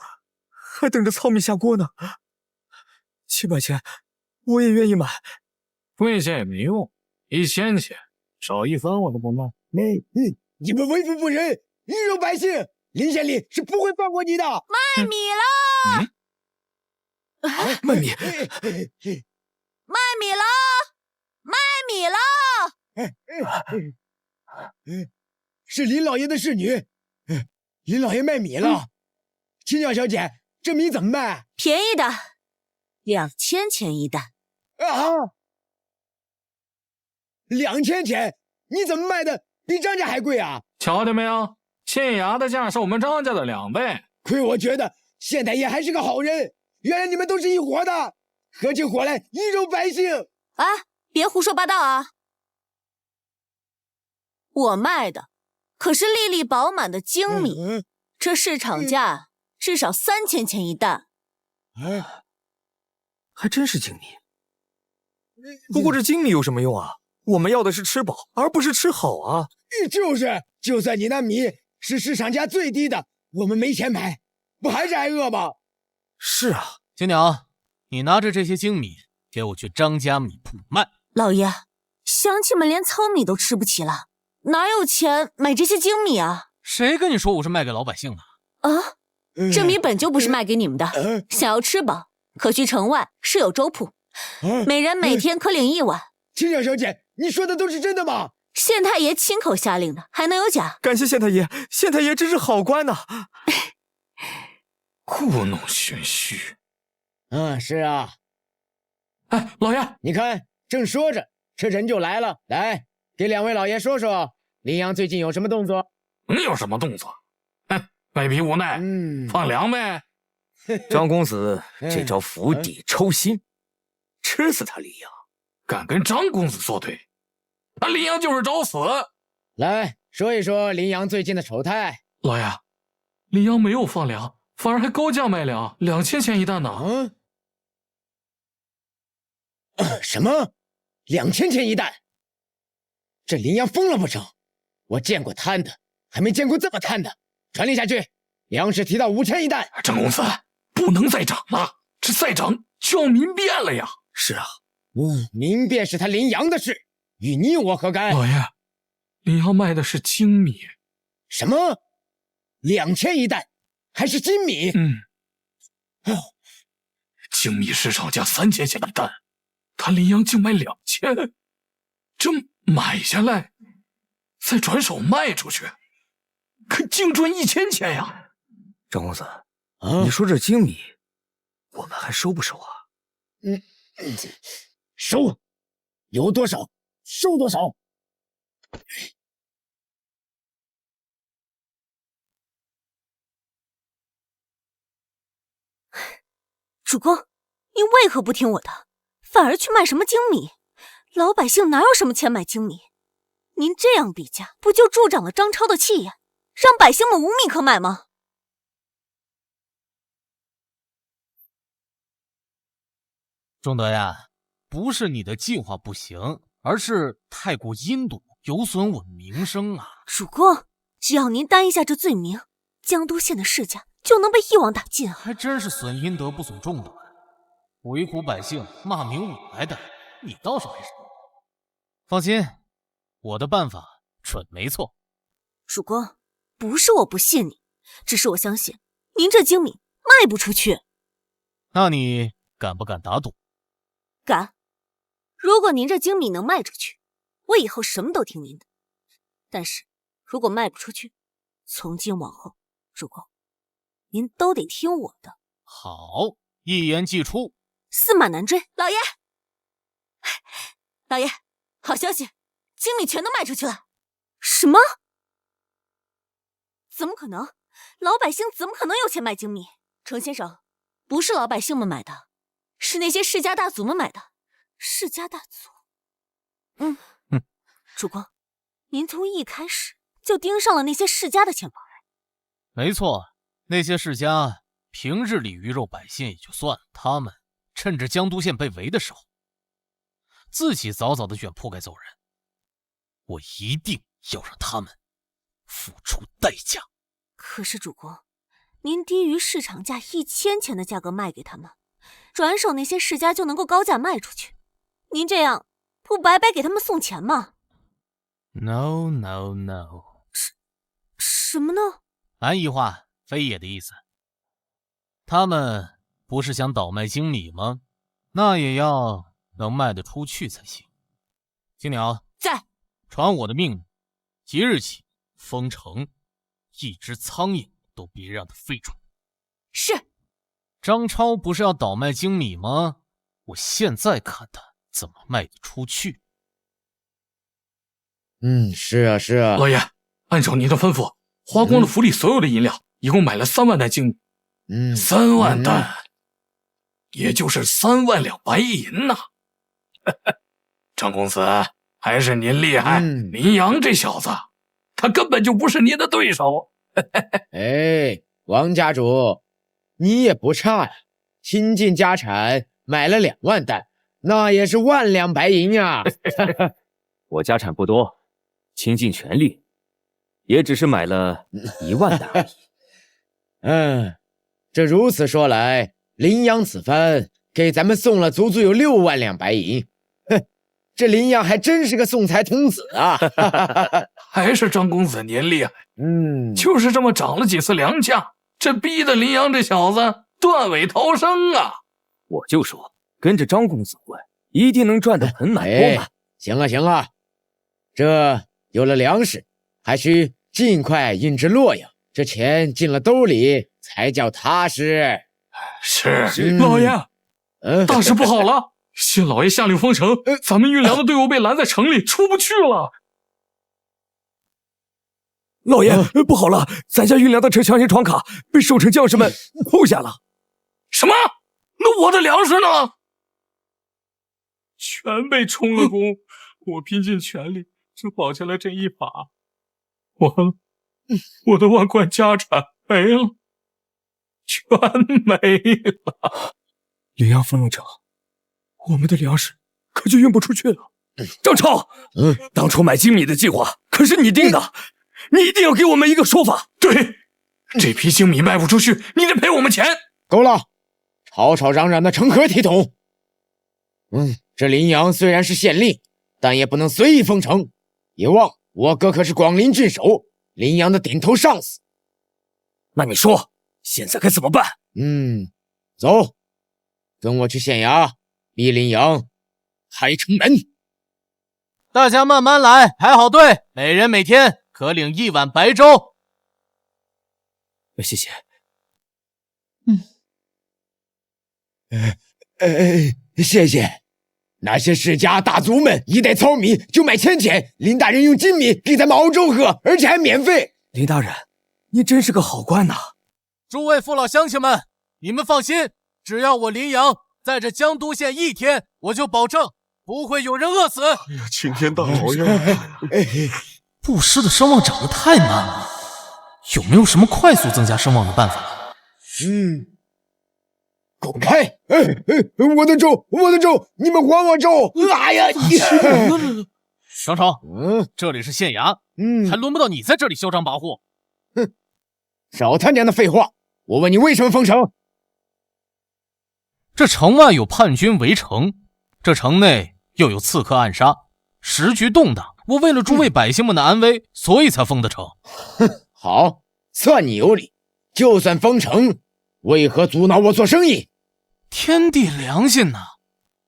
还等着糙米下锅呢，700钱我也愿意买，跪下也没用，1000钱少1分我都不卖。你们为富不仁，鱼肉百姓，林县令是不会放过你的。卖米了！卖米！卖米了！卖米了！是林老爷的侍女。林老爷卖米了。青鸟小姐，这米怎么卖？便宜的，2000钱一担。啊！2000钱？你怎么卖的比张家还贵啊？瞧见没有？县衙的价是我们张家的2倍。亏我觉得县太爷还是个好人，原来你们都是一伙的，合起伙来一肉百姓。啊，别胡说八道啊！我卖的可是粒粒饱满的精米，这市场价至少3000钱一担。还真是精米。不过这精米有什么用啊？我们要的是吃饱，而不是吃好啊。就是，就算你那米是市场价最低的，我们没钱买，不还是挨饿吗？是啊。青鸟，你拿着这些精米给我去张家米铺卖。老爷，乡亲们连糙米都吃不起了，哪有钱买这些精米啊？谁跟你说我是卖给老百姓的？啊，这米本就不是卖给你们的，想要吃饱，可去城外是有粥铺，每人每天可领1碗。青鸟小姐，你说的都是真的吗？县太爷亲口下令的，还能有假？感谢县太爷，县太爷真是好官呐！故弄玄虚。是啊。哎，老爷，你看，正说着，这人就来了。来，给2位老爷说说，林阳最近有什么动作？有什么动作？卑鄙无赖，放粮呗。张公子这招釜底抽薪，吃死他林阳！敢跟张公子作对，那林阳就是找死。来说一说林阳最近的丑态。老爷，林阳没有放粮，反而还高价卖粮，2000钱一担呢。什么？2000钱一担？这林阳疯了不成？我见过贪的，还没见过这么贪的。传令下去，粮食提到5000一担。张公子，不能再涨了，这再涨就要民变了呀。是啊，民变是他林阳的事，与你我何干？老爷，林阳卖的是精米。什么？2000一担，还是精米？精米市场价3000钱一担，他林阳竟卖2000，这买下来，再转手卖出去，可净赚1000钱呀！张公子，你说这精米，我们还收不收啊？收，有多少收多少。主公，你为何不听我的，反而去卖什么精米？老百姓哪有什么钱买精米？您这样比价，不就助长了张超的气焰，让百姓们无米可买吗？仲德呀，不是你的计划不行，而是太过阴毒，有损我们名声啊！主公，只要您担一下这罪名，江都县的世家就能被一网打尽啊！还真是损阴德不损仲德，为苦百姓，骂名我来的，你倒是没什么。放心，我的办法准没错。主公，不是我不信你，只是我相信您这精米卖不出去。那你敢不敢打赌？敢。如果您这精米能卖出去，我以后什么都听您的。但是如果卖不出去，从今往后，主公，您都得听我的。好，一言既出，驷马难追。老爷，老爷，好消息，精米全都卖出去了。什么？怎么可能？老百姓怎么可能有钱买精米？程先生，不是老百姓们买的，是那些世家大族们买的。世家大族？主公，您从一开始就盯上了那些世家的钱包。没错，那些世家平日里鱼肉百姓也就算了，他们趁着江都县被围的时候，自己早早的卷铺盖走人。我一定要让他们付出代价。可是主公，您低于市场价1000钱的价格卖给他们，转手那些世家就能够高价卖出去。您这样不白白给他们送钱吗？ No no no。 什么呢？安逸话，非也的意思。他们不是想倒卖精米吗？那也要能卖得出去才行。青鸟，在。传我的命令，即日起封城，一只苍蝇都别让它飞出。是。张超不是要倒卖精米吗？我现在看他怎么卖得出去。是啊是啊。老爷，按照您的吩咐，花光了府里所有的银两，一共买了3万担精米。3万担，也就是3万两白银呐。张公子，还是您厉害。林阳这小子，他根本就不是您的对手。哎，王家主，你也不差呀，倾尽家产买了2万担，那也是1万两白银呀。我家产不多，倾尽全力，也只是买了1万担而已。这如此说来，林阳此番给咱们送了足足有6万两白银。这林阳还真是个送财童子啊！还是张公子您厉害。就是这么涨了几次粮价，这逼得林阳这小子断尾逃生啊！我就说跟着张公子混，一定能赚得盆满钵满。行了行了，这有了粮食，还需尽快运至洛阳，这钱进了兜里才叫踏实。是，老爷，大事不好了！谢老爷下令封城，咱们运粮的队伍被拦在城里，出不去了。老爷，不好了，咱家运粮的车强行闯卡，被守城将士们扣下了。什么？那我的粮食呢？全被充了公，我拼尽全力，只保下来这一把，完了，我的万贯家产没了，全没了。林阳封了城，我们的粮食可就运不出去了。张超，当初买精米的计划可是你定的，你一定要给我们一个说法。对，这批精米卖不出去，你得赔我们钱。够了，吵吵嚷嚷的成何体统？这林阳虽然是县令，但也不能随意封城。别忘，我哥可是广陵郡守，林阳的顶头上司。那你说，现在该怎么办？走，跟我去县衙逼林阳开城门。大家慢慢来，排好队，每人每天可领1碗白粥。谢谢。谢谢。那些世家大族们一袋糙米就卖1000钱，林大人用金米给咱们熬粥喝，而且还免费。林大人，你真是个好官呐！诸位父老乡亲们，你们放心，只要我林阳在这江都县1天，我就保证不会有人饿死。哎呀，青天大老爷！布施的声望涨得太慢了，有没有什么快速增加声望的办法？滚开！我的粥，我的粥，你们还我粥！哎呀！张超，这里是县衙，还轮不到你在这里嚣张跋扈。少他娘的废话！我问你为什么封城？这城外有叛军围城，这城内又有刺客暗杀，时局动荡。我为了诸位百姓们的安危，所以才封的城。好，算你有理。就算封城，为何阻挠我做生意？天地良心呐！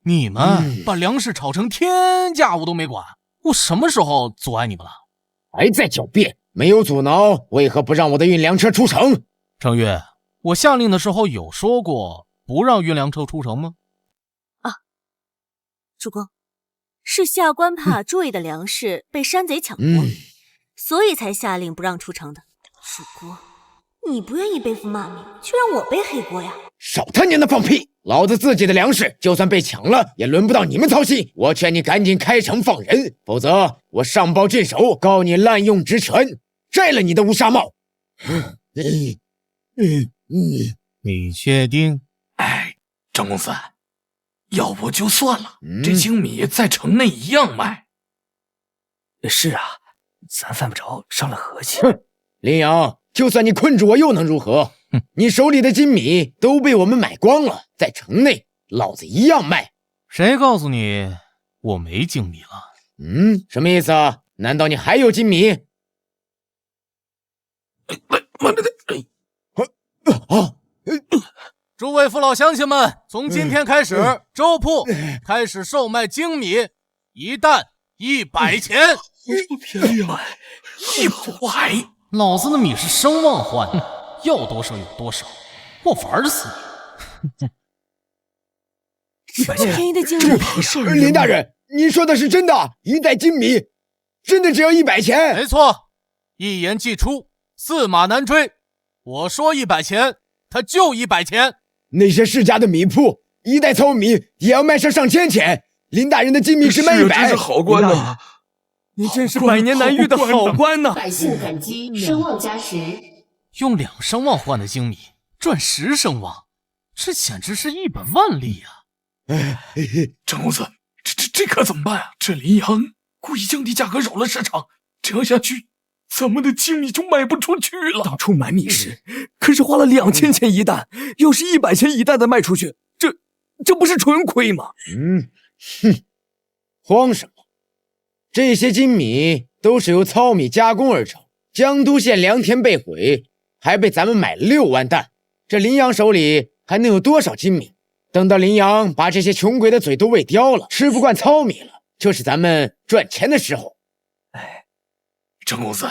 你们把粮食炒成天价，我都没管。我什么时候阻碍你们了？还在狡辩？没有阻挠，为何不让我的运粮车出城？程月，我下令的时候有说过不让运粮车出城吗？主公，是下官怕诸位的粮食被山贼抢夺，所以才下令不让出城的。主公，你不愿意背负骂名，就让我背黑锅呀！少他娘的放屁！老子自己的粮食就算被抢了，也轮不到你们操心。我劝你赶紧开城放人，否则我上报郡守，告你滥用职权，摘了你的乌纱帽。你确定？哎，张公子，要不就算了，这精米在城内一样卖。是啊，咱犯不着伤了和气。林阳，就算你困住我又能如何？你手里的金米都被我们买光了，在城内老子一样卖。谁告诉你我没精米了？什么意思啊？难道你还有金米？诸位父老乡亲们，从今天开始，粥铺开始售卖精米，1担100钱。这么便宜啊！100，老子的米是声望换的，要多少有多少，我玩死你！这么便宜的精米，林大人，您说的是真的？一袋精米真的只要100钱？没错，一言既出，驷马难追。我说100钱，他就100钱。那些世家的米铺，一袋糙米也要卖上千钱。林大人的精米只卖100，真是好官呐！你真是百年难遇的好官呐！百姓感激，声望加10。用2声望换的精米，赚10声望，这简直是一本万利呀！张公子，这可怎么办啊？这林阳故意降低价格扰了市场，这样下去，咱们的精米就卖不出去了。当初买米时，可是花了2000钱一担，要是100钱一担的卖出去，这不是纯亏吗？慌什么？这些精米都是由糙米加工而成，江都县良田被毁，还被咱们买了6万担，这林阳手里还能有多少精米？等到林阳把这些穷鬼的嘴都喂刁了，吃不惯糙米了，就是咱们赚钱的时候。张公子，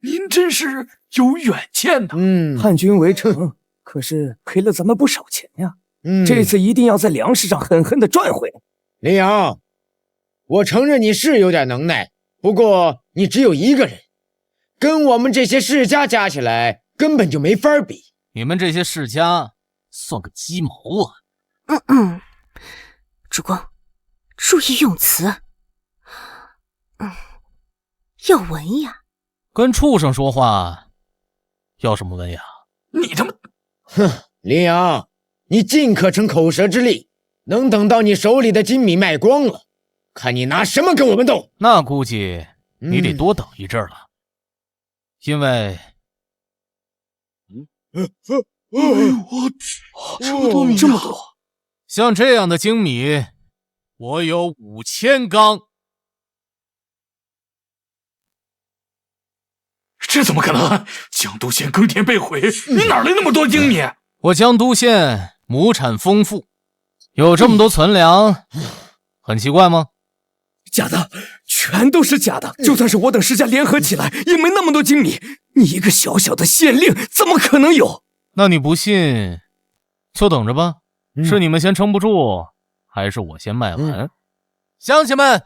您真是有远见呐！叛军围城，可是赔了咱们不少钱呀。这次一定要在粮食上狠狠的赚回来。林阳，我承认你是有点能耐，不过你只有1个人，跟我们这些世家加起来根本就没法比。你们这些世家算个鸡毛啊！主公，注意用词。要文雅。跟畜生说话，要什么文雅？你他妈！林阳，你尽可成口舌之力，能等到你手里的金米卖光了，看你拿什么跟我们斗。那估计你得多等一阵了，因为……这么多！像这样的精米，我有5000缸。这怎么可能？江都县耕田被毁，你哪来那么多精米？我江都县亩产丰富，有这么多存粮，很奇怪吗？假的，全都是假的。就算是我等世家联合起来，也没那么多精米。你一个小小的县令，怎么可能有？那你不信，就等着吧。是你们先撑不住，还是我先卖完？乡亲们，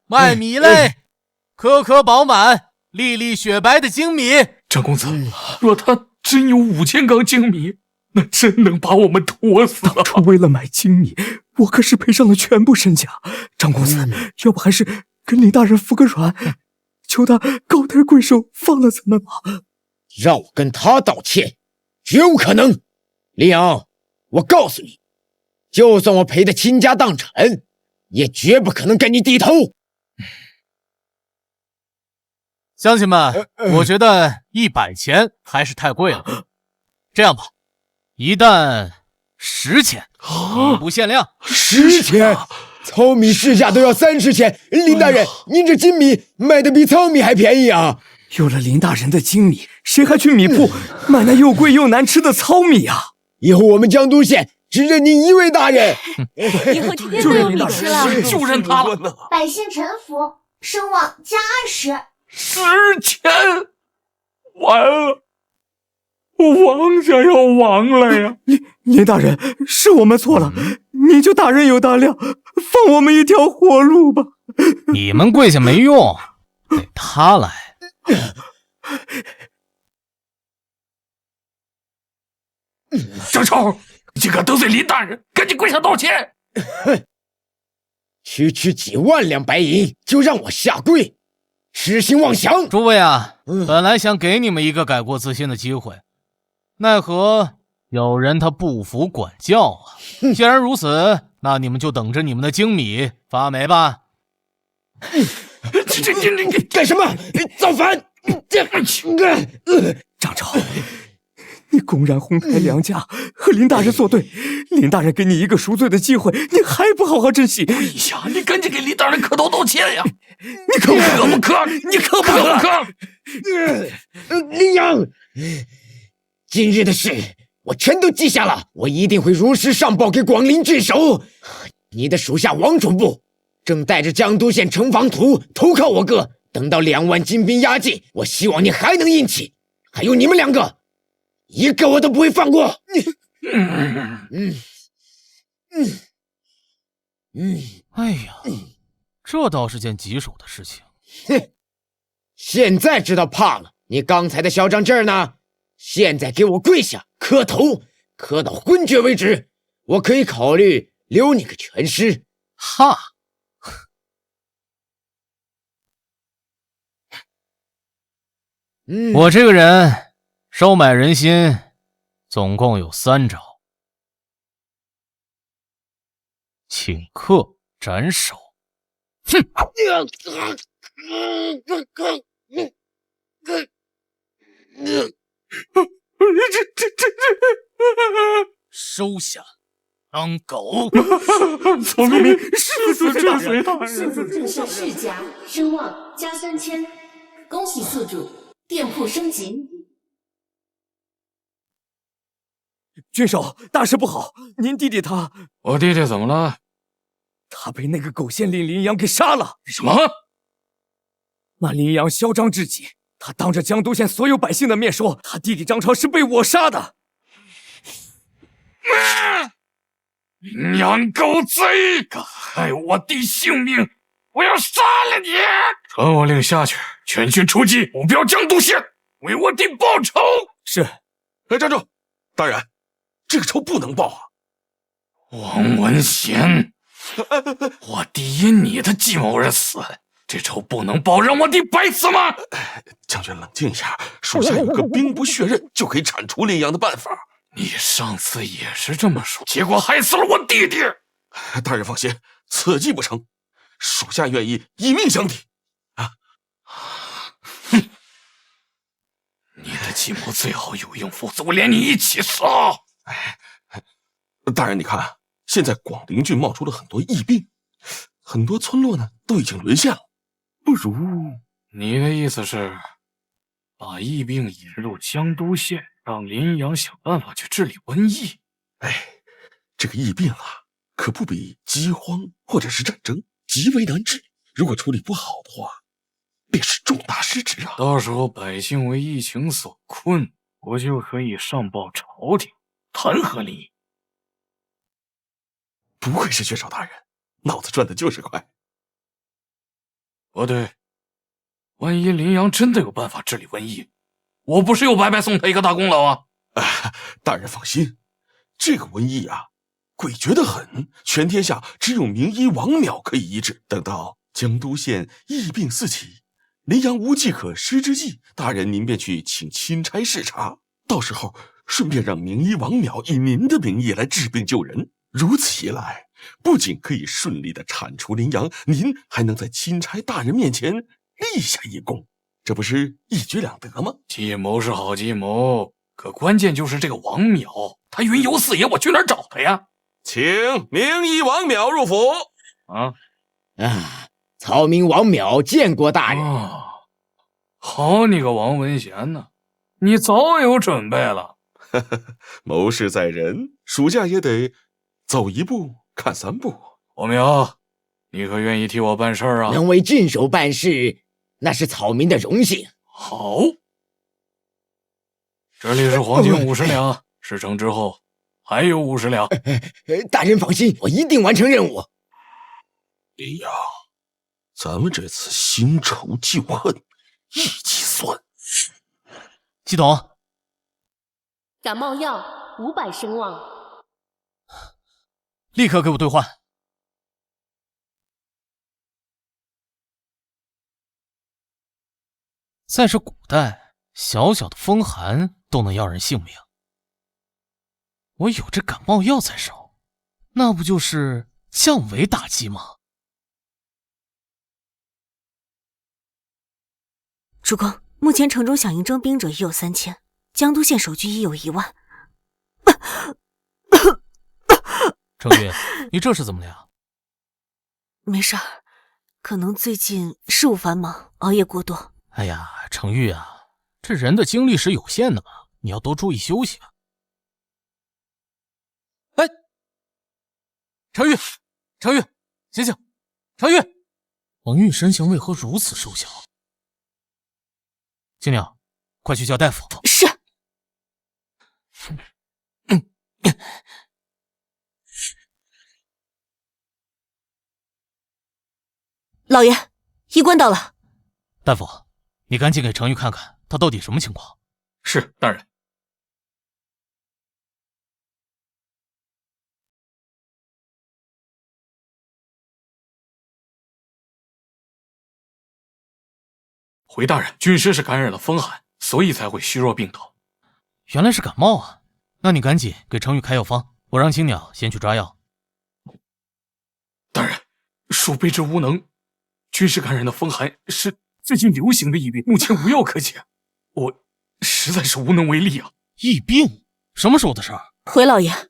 卖米嘞！颗颗饱满、粒粒雪白的精米。张公子，若他真有5000缸精米，那真能把我们拖死了。当初为了买精米，我可是赔上了全部身家。张公子，要不还是跟林大人服个软，求他高抬贵手放了咱们吧。让我跟他道歉，绝无可能。林阳，我告诉你，就算我赔得倾家荡产，也绝不可能跟你低头。乡亲们，我觉得100钱还是太贵了。这样吧，一担10钱，不限量。10钱？糙米市价都要30钱。林大人，您这精米卖的比糙米还便宜啊！有了林大人的精米，谁还去米铺买那又贵又难吃的糙米啊？以后我们江都县只认您1位大人。以后天天都有米吃了。就认他了。百姓臣服，声望加20。10钱，完了，我王家要亡了呀！林大人，是我们错了，您就大人有大量，放我们一条活路吧。你们跪下没用，得他来。张超，你竟敢得罪林大人，赶紧跪下道歉！区区几万两白银就让我下跪，痴心妄想！诸位啊，本来想给你们一个改过自新的机会，奈何有人他不服管教啊！既然如此，那你们就等着你们的精米发霉吧！这干什么？造反！张超，你公然哄抬良家，和林大人作对，林大人给你一个赎罪的机会，你还不好好珍惜？跪下！你赶紧给林大人磕头道歉呀！你可不可？你可不可？林阳，今日的事我全都记下了，我一定会如实上报给广陵郡守。你的属下王主簿正带着江都县城防图投靠我哥，等到2万金兵压境，我希望你还能硬气。还有你们2个，一个我都不会放过。哎呀，这倒是件棘手的事情。哼，现在知道怕了。你刚才的嚣张劲儿呢？现在给我跪下磕头，磕到昏厥为止。我可以考虑留你个全尸。哈。我这个人收买人心，总共有3招：请客斩首。哼！收下，当狗！曹公明，世子追随大人。宿主正式世家，声望加3000，恭喜宿主，店铺升级。郡守，大事不好！您弟弟他……我弟弟怎么了？他被那个狗县令林阳给杀了。什么？那林阳嚣张至极，他当着江都县所有百姓的面说，他弟弟张超是被我杀的。林阳狗贼，敢害我弟性命，我要杀了你！传我令下去，全军出击，目标江都县，为我弟报仇。是。哎，站住！大人，这个仇不能报啊！王文贤，我弟因你的计谋而死，这仇不能报，让我弟白死吗？将军冷静一下，属下有个兵不血刃就可以铲除林阳的办法。你上次也是这么说，结果害死了我弟弟。大人放心，此计不成，属下愿意以命相抵。啊！哼！你的计谋最好有用，否则我连你一起死。大人，你看，现在广陵郡冒出了很多疫病，很多村落呢都已经沦陷了。不如……你的意思是，把疫病引入江都县，让林阳想办法去治理瘟疫？哎，这个疫病啊，可不比饥荒或者是战争，极为难治。如果处理不好的话，便是重大失职啊！到时候百姓为疫情所困，我就可以上报朝廷，弹劾林阳。不愧是郡守大人，脑子转的就是快。不对，万一林阳真的有办法治理瘟疫，我不是又白白送他一个大功劳啊！大人放心，这个瘟疫啊，诡谲得很，全天下只有名医王淼可以医治。等到江都县疫病四起，林阳无计可施之际，大人您便去请钦差视察，到时候顺便让名医王淼以您的名义来治病救人。如此一来，不仅可以顺利的铲除林阳，您还能在钦差大人面前立下一功，这不是一举两得吗？计谋是好计谋，可关键就是这个王淼，他云游四野，我去哪儿找他呀？请名医王淼入府。曹明王淼见过大人。好你个王文贤呐，你早有准备了。谋事在人，属下也得走一步看3步。王淼，你可愿意替我办事啊？能为郡守办事，那是草民的荣幸。好，这里是黄金50两，事成之后还有50两。大人放心，我一定完成任务。林阳，咱们这次新仇旧恨一起算。系统，感冒药500声望，立刻给我兑换。在这古代，小小的风寒都能要人性命。我有这感冒药在手，那不就是降维打击吗？主公，目前城中响应征兵者已有3000，江都县守军已有1万。程玉，你这是怎么了呀？没事儿，可能最近事务繁忙，熬夜过多。哎呀，程玉啊，这人的精力是有限的嘛，你要多注意休息啊。哎，程玉，程玉，醒醒！程玉，王玉身形为何如此瘦小？青鸟，快去叫大夫。是。老爷，医官到了。大夫，你赶紧给程昱看看，他到底什么情况？是，大人。回大人，军师是感染了风寒，所以才会虚弱病倒。原来是感冒啊！那你赶紧给程昱开药方，我让青鸟先去抓药。大人，恕卑职无能。军师感染的风寒是最近流行的疫病，目前无药可解，我实在是无能为力啊。疫病？什么时候的事儿？回老爷，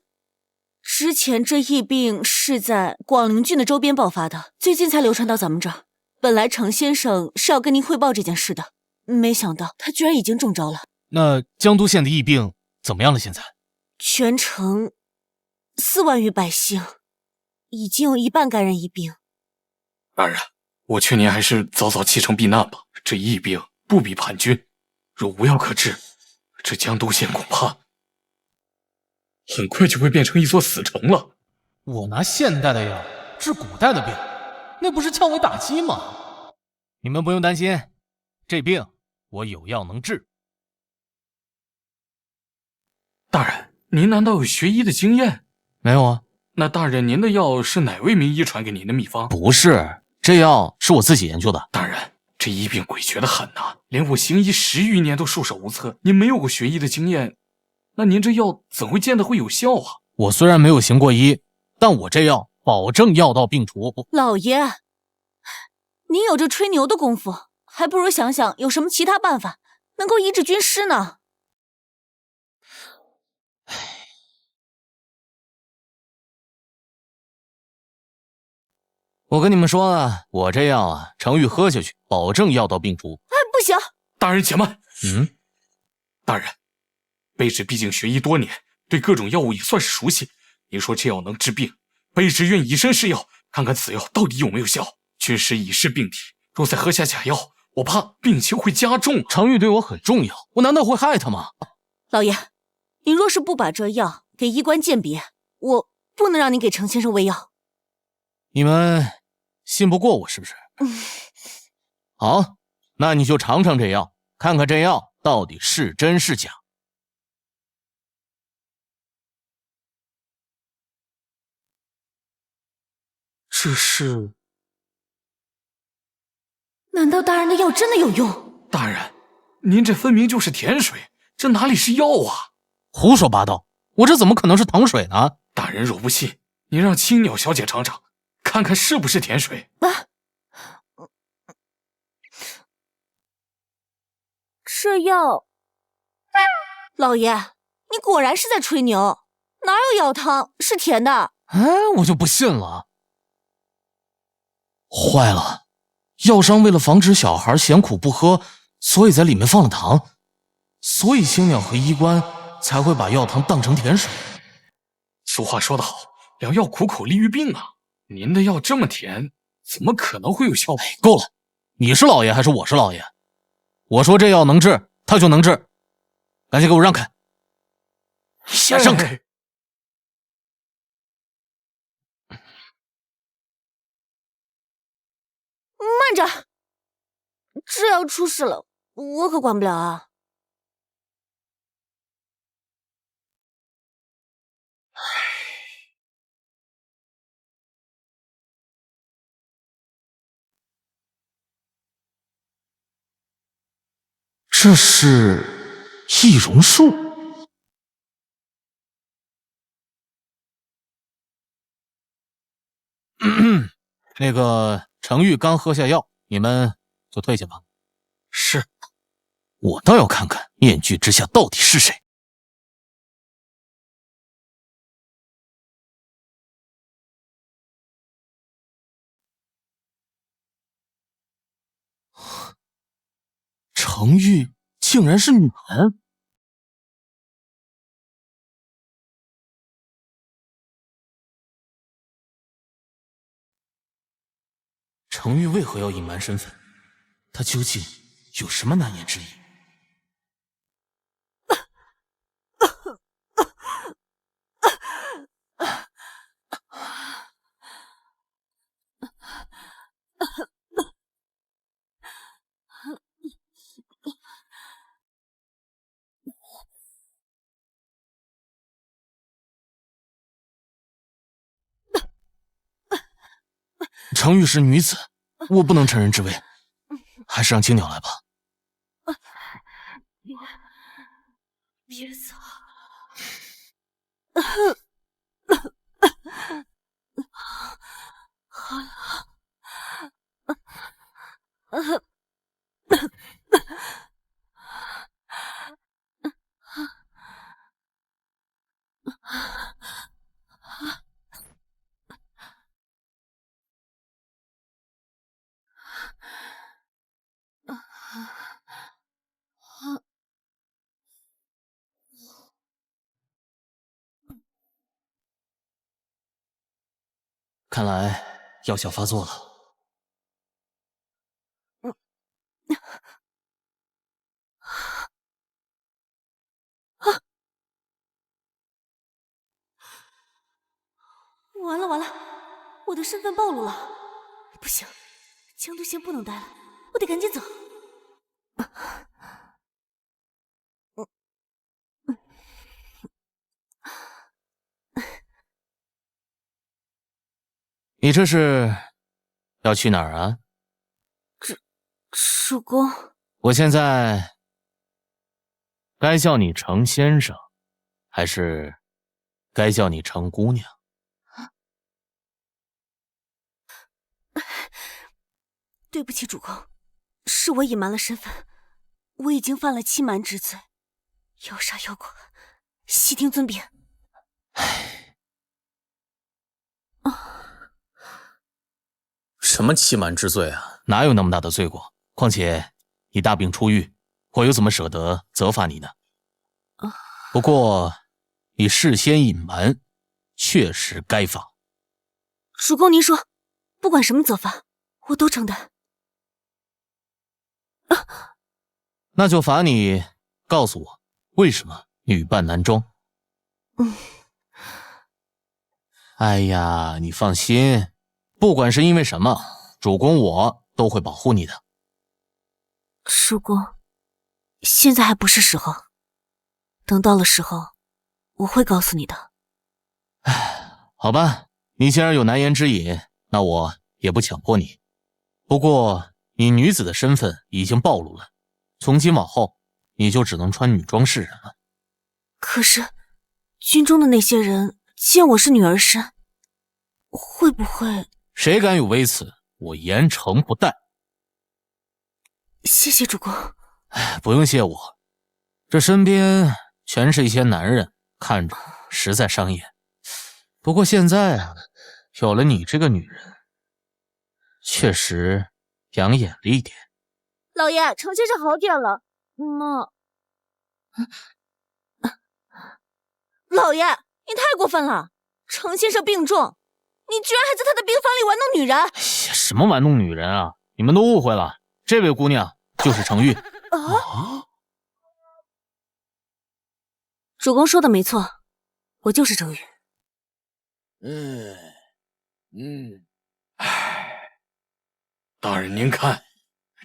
之前这疫病是在广陵郡的周边爆发的，最近才流传到咱们这儿。本来程先生是要跟您汇报这件事的，没想到他居然已经中招了。那江都县的疫病怎么样了？现在全城4万余百姓，已经有1半感染疫病。大人，我劝您还是早早启程避难吧。这疫病不比叛军，若无药可治，这江都县恐怕很快就会变成一座死城了。我拿现代的药治古代的病，那不是降维打击吗？你们不用担心，这病我有药能治。大人，您难道有学医的经验？没有啊。那大人，您的药是哪位名医传给您的秘方？不是，这药是我自己研究的。大人，这疫病诡谲的很呐，连我行医10余年都束手无策。您没有过学医的经验，那您这药怎会见得会有效啊？我虽然没有行过医，但我这药保证药到病除。老爷，您有这吹牛的功夫，还不如想想有什么其他办法能够医治军师呢。我跟你们说了，我这药啊，程昱喝下去，保证药到病除。哎，不行！大人且慢。大人，卑职毕竟学医多年，对各种药物也算是熟悉。您说这药能治病，卑职愿以身试药，看看此药到底有没有效。军师已是病体，若再喝下假药，我怕病情会加重。程昱对我很重要，我难道会害他吗？老爷，您若是不把这药给医官鉴别，我不能让您给程先生喂药。你们信不过我是不是？好，那你就尝尝这药，看看这药到底是真是假。这是……难道大人的药真的有用？大人，您这分明就是甜水，这哪里是药啊？胡说八道，我这怎么可能是糖水呢？大人若不信，您让青鸟小姐尝尝，看看是不是甜水。这药，老爷，你果然是在吹牛，哪有药汤是甜的？哎，我就不信了。坏了，药商为了防止小孩嫌苦不喝，所以在里面放了糖，所以青鸟和医官才会把药汤当成甜水。俗话说得好，良药苦口利于病啊！您的药这么甜，怎么可能会有效果？够了，你是老爷还是我是老爷？我说这药能治，他就能治，赶紧给我让开！先让开！慢着，这要出事了，我可管不了啊！这是易容术。那个程昱刚喝下药，你们就退下吧。是，我倒要看看面具之下到底是谁。程昱竟然是女人。程昱为何要隐瞒身份？他究竟有什么难言之隐？程玉是女子，我不能乘人之危，还是让青鸟来吧。别走。好了。看来药效发作了。完了完了，我的身份暴露了！不行，江都县不能待了，我得赶紧走。你这是要去哪儿啊？主公，我现在该叫你程先生，还是该叫你程姑娘？对不起，主公，是我隐瞒了身份，我已经犯了欺瞒之罪，要杀要剐，悉听尊便。什么欺瞒之罪啊？哪有那么大的罪过？况且你大病初愈，我又怎么舍得责罚你呢？不过你事先隐瞒，确实该罚。主公，您说，不管什么责罚，我都承担。那就罚你告诉我，为什么女扮男装？哎呀，你放心，不管是因为什么，主公我都会保护你的。主公，现在还不是时候，等到了时候，我会告诉你的。好吧，你既然有难言之隐，那我也不强迫你。不过你女子的身份已经暴露了，从今往后你就只能穿女装示人了。可是军中的那些人见我是女儿身，会不会……谁敢有微词，我严惩不贷。谢谢主公。不用谢我，这身边全是一些男人，看着实在伤眼。不过现在啊，有了你这个女人，确实养眼了一点。老爷，程先生好点了。老爷，你太过分了！程先生病重，你居然还在他的病房里玩弄女人！哎呀，什么玩弄女人啊！你们都误会了，这位姑娘就是程玉。主公说的没错，我就是程玉。大人您看，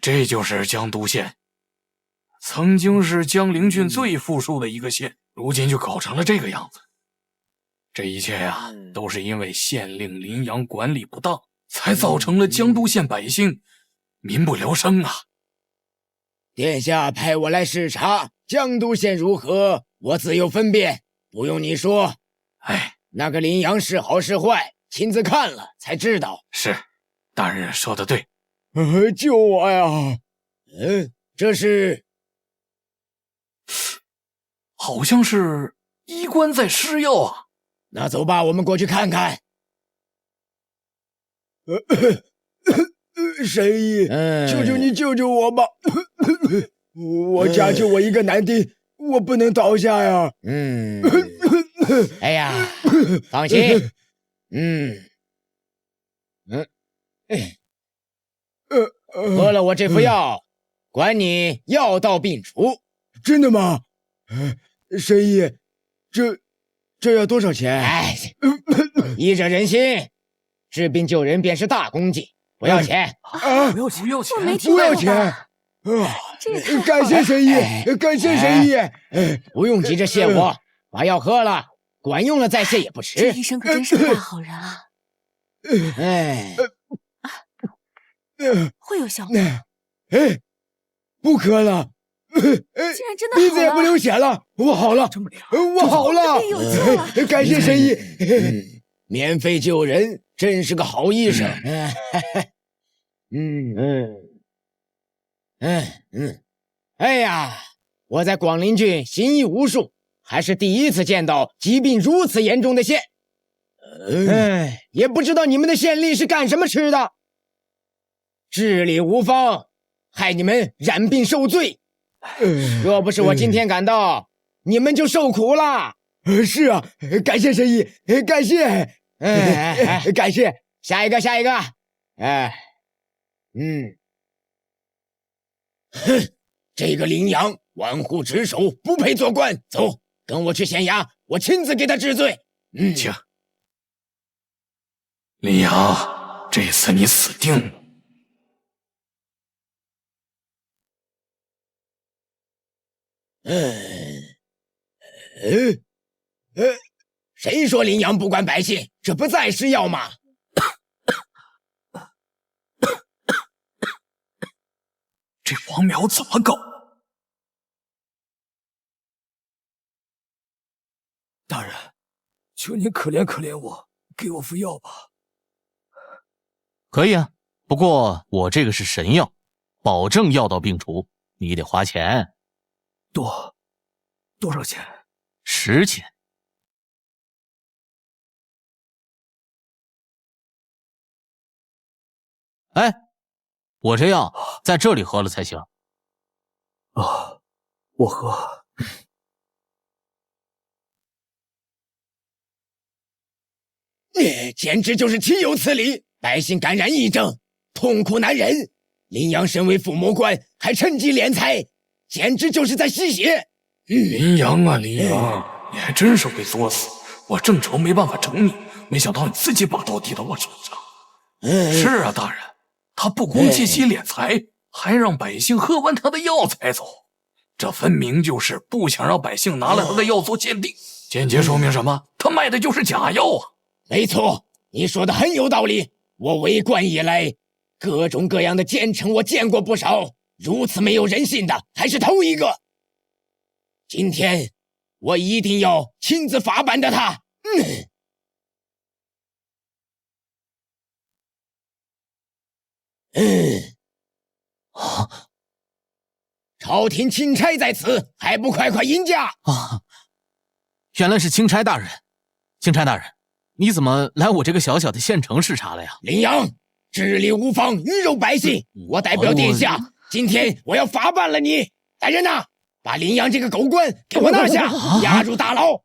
这就是江都县，曾经是江陵郡最富庶的一个县，如今就搞成了这个样子。这一切呀，都是因为县令林阳管理不当，才造成了江都县百姓民不聊生啊。殿下派我来视察江都县如何，我自有分辨，不用你说。那个林阳是好是坏，亲自看了才知道。是，大人说的对。救我呀！这是……好像是医官在施药啊。那走吧，我们过去看看。神医，求求你救救我吧！我家就我一个男丁，我不能倒下呀。哎呀，放心。喝了我这副药，管你药到病除。真的吗？神医，这要多少钱？医者仁心，治病救人便是大功绩，不要钱。不要钱，我没听不要钱。感谢神医，感谢神医。不用急着谢我，把药喝了，管用了再谢也不迟。这医生可真是个大好人啊！会有效果。不渴了。竟然真的好了！鼻子也不流血了，我好了，我好了，有救了！感谢神医，免费救人，真是个好医生。哎呀，我在广陵郡行医无数，还是第一次见到疾病如此严重的县。也不知道你们的县令是干什么吃的，治理无方，害你们染病受罪。若不是我今天赶到，你们就受苦了。是啊，感谢神医，感谢，感谢。下一个，这个羚羊玩忽职守，不配做官。走，跟我去县衙，我亲自给他治罪。请。羚羊，这次你死定了。谁说羚羊不管百姓？这不再是药吗？这王苗怎么搞？大人，求您可怜可怜我，给我服药吧。可以啊，不过我这个是神药，保证药到病除，你得花钱。多少钱？10钱。哎，我这药在这里喝了才行。我喝。简直就是岂有此理！百姓感染疫症，痛苦难忍。羚羊身为附魔官，还趁机敛财，简直就是在吸血。羚羊啊，羚羊，你还真是会作死！我正愁没办法整你，没想到你自己把刀递到我手上。是啊，大人，他不光借机敛财，还让百姓喝完他的药才走。这分明就是不想让百姓拿了他的药做鉴定，间接说明什么？他卖的就是假药啊！没错，你说的很有道理。我为官以来，各种各样的奸臣我见过不少，如此没有人性的还是头一个。今天我一定要亲自法办的他。朝廷钦差在此，还不快快迎驾啊！原来是钦差大人。钦差大人，你怎么来我这个小小的县城视察了呀？羚羊，治理无方，鱼肉百姓，我代表殿下，今天我要法办了你。来人呐，把羚羊这个狗官给我拿下，押入大牢。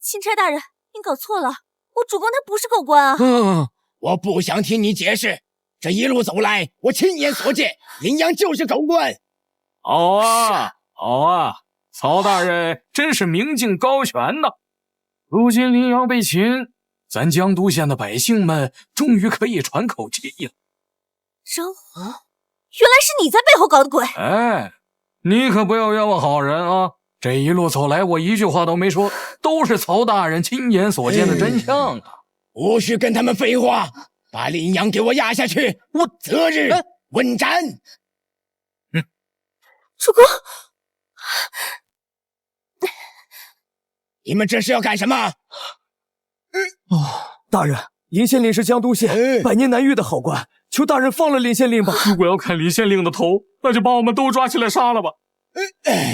钦差大人，您搞错了，我主公他不是狗官啊！我不想听你解释，这一路走来，我亲眼所见，羚羊就是狗官。好啊，好啊，曹大人真是明镜高悬呐！如今羚羊被擒，咱江都县的百姓们终于可以喘口气了。张华，原来是你在背后搞的鬼！哎，你可不要冤枉好人啊！这一路走来，我一句话都没说，都是曹大人亲眼所见的真相啊！无需跟他们废话，把羚羊给我押下去，我择日问斩。主公，你们这是要干什么？大人，林县令是江都县百年难遇的好官，求大人放了林县令吧。如果要砍林县令的头，那就把我们都抓起来杀了吧。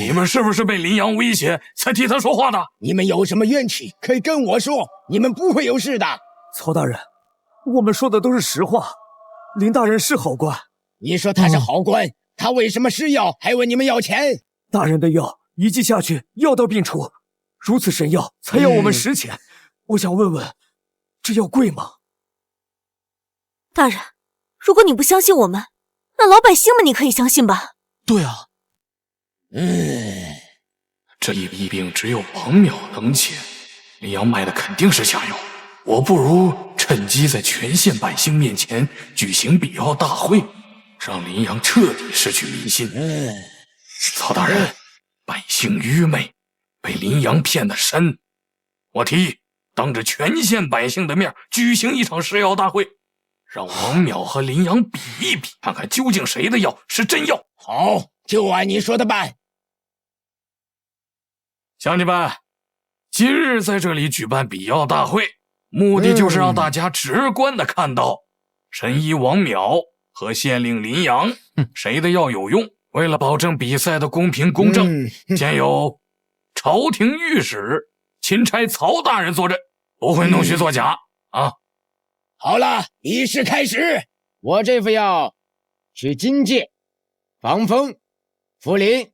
你们是不是被羚羊威胁才替他说话的？你们有什么冤屈可以跟我说，你们不会有事的。曹大人，我们说的都是实话，林大人是好官。你说他是好官，他为什么施药还问你们要钱？大人的药一剂下去，药到病除，如此神药才要我们10钱。我想问问，这药贵吗？大人，如果你不相信我们，那老百姓们你可以相信吧？对啊。这一疫病只有王淼能解，羚羊卖的肯定是假药。我不如趁机在全县百姓面前举行比药大会，让羚羊彻底失去民心。曹大人，百姓愚昧，被羚羊骗得深。我提议当着全县百姓的面举行一场试药大会，让王淼和林阳比一比，看看究竟谁的药是真药。好，就按你说的办。乡亲们，今日在这里举办比药大会，目的就是让大家直观的看到神医王淼和县令林阳谁的药有用。为了保证比赛的公平公正，现有朝廷御史钦差曹大人坐镇，不会弄虚作假啊！好了，比试开始。我这副药取荆芥、防风、茯苓、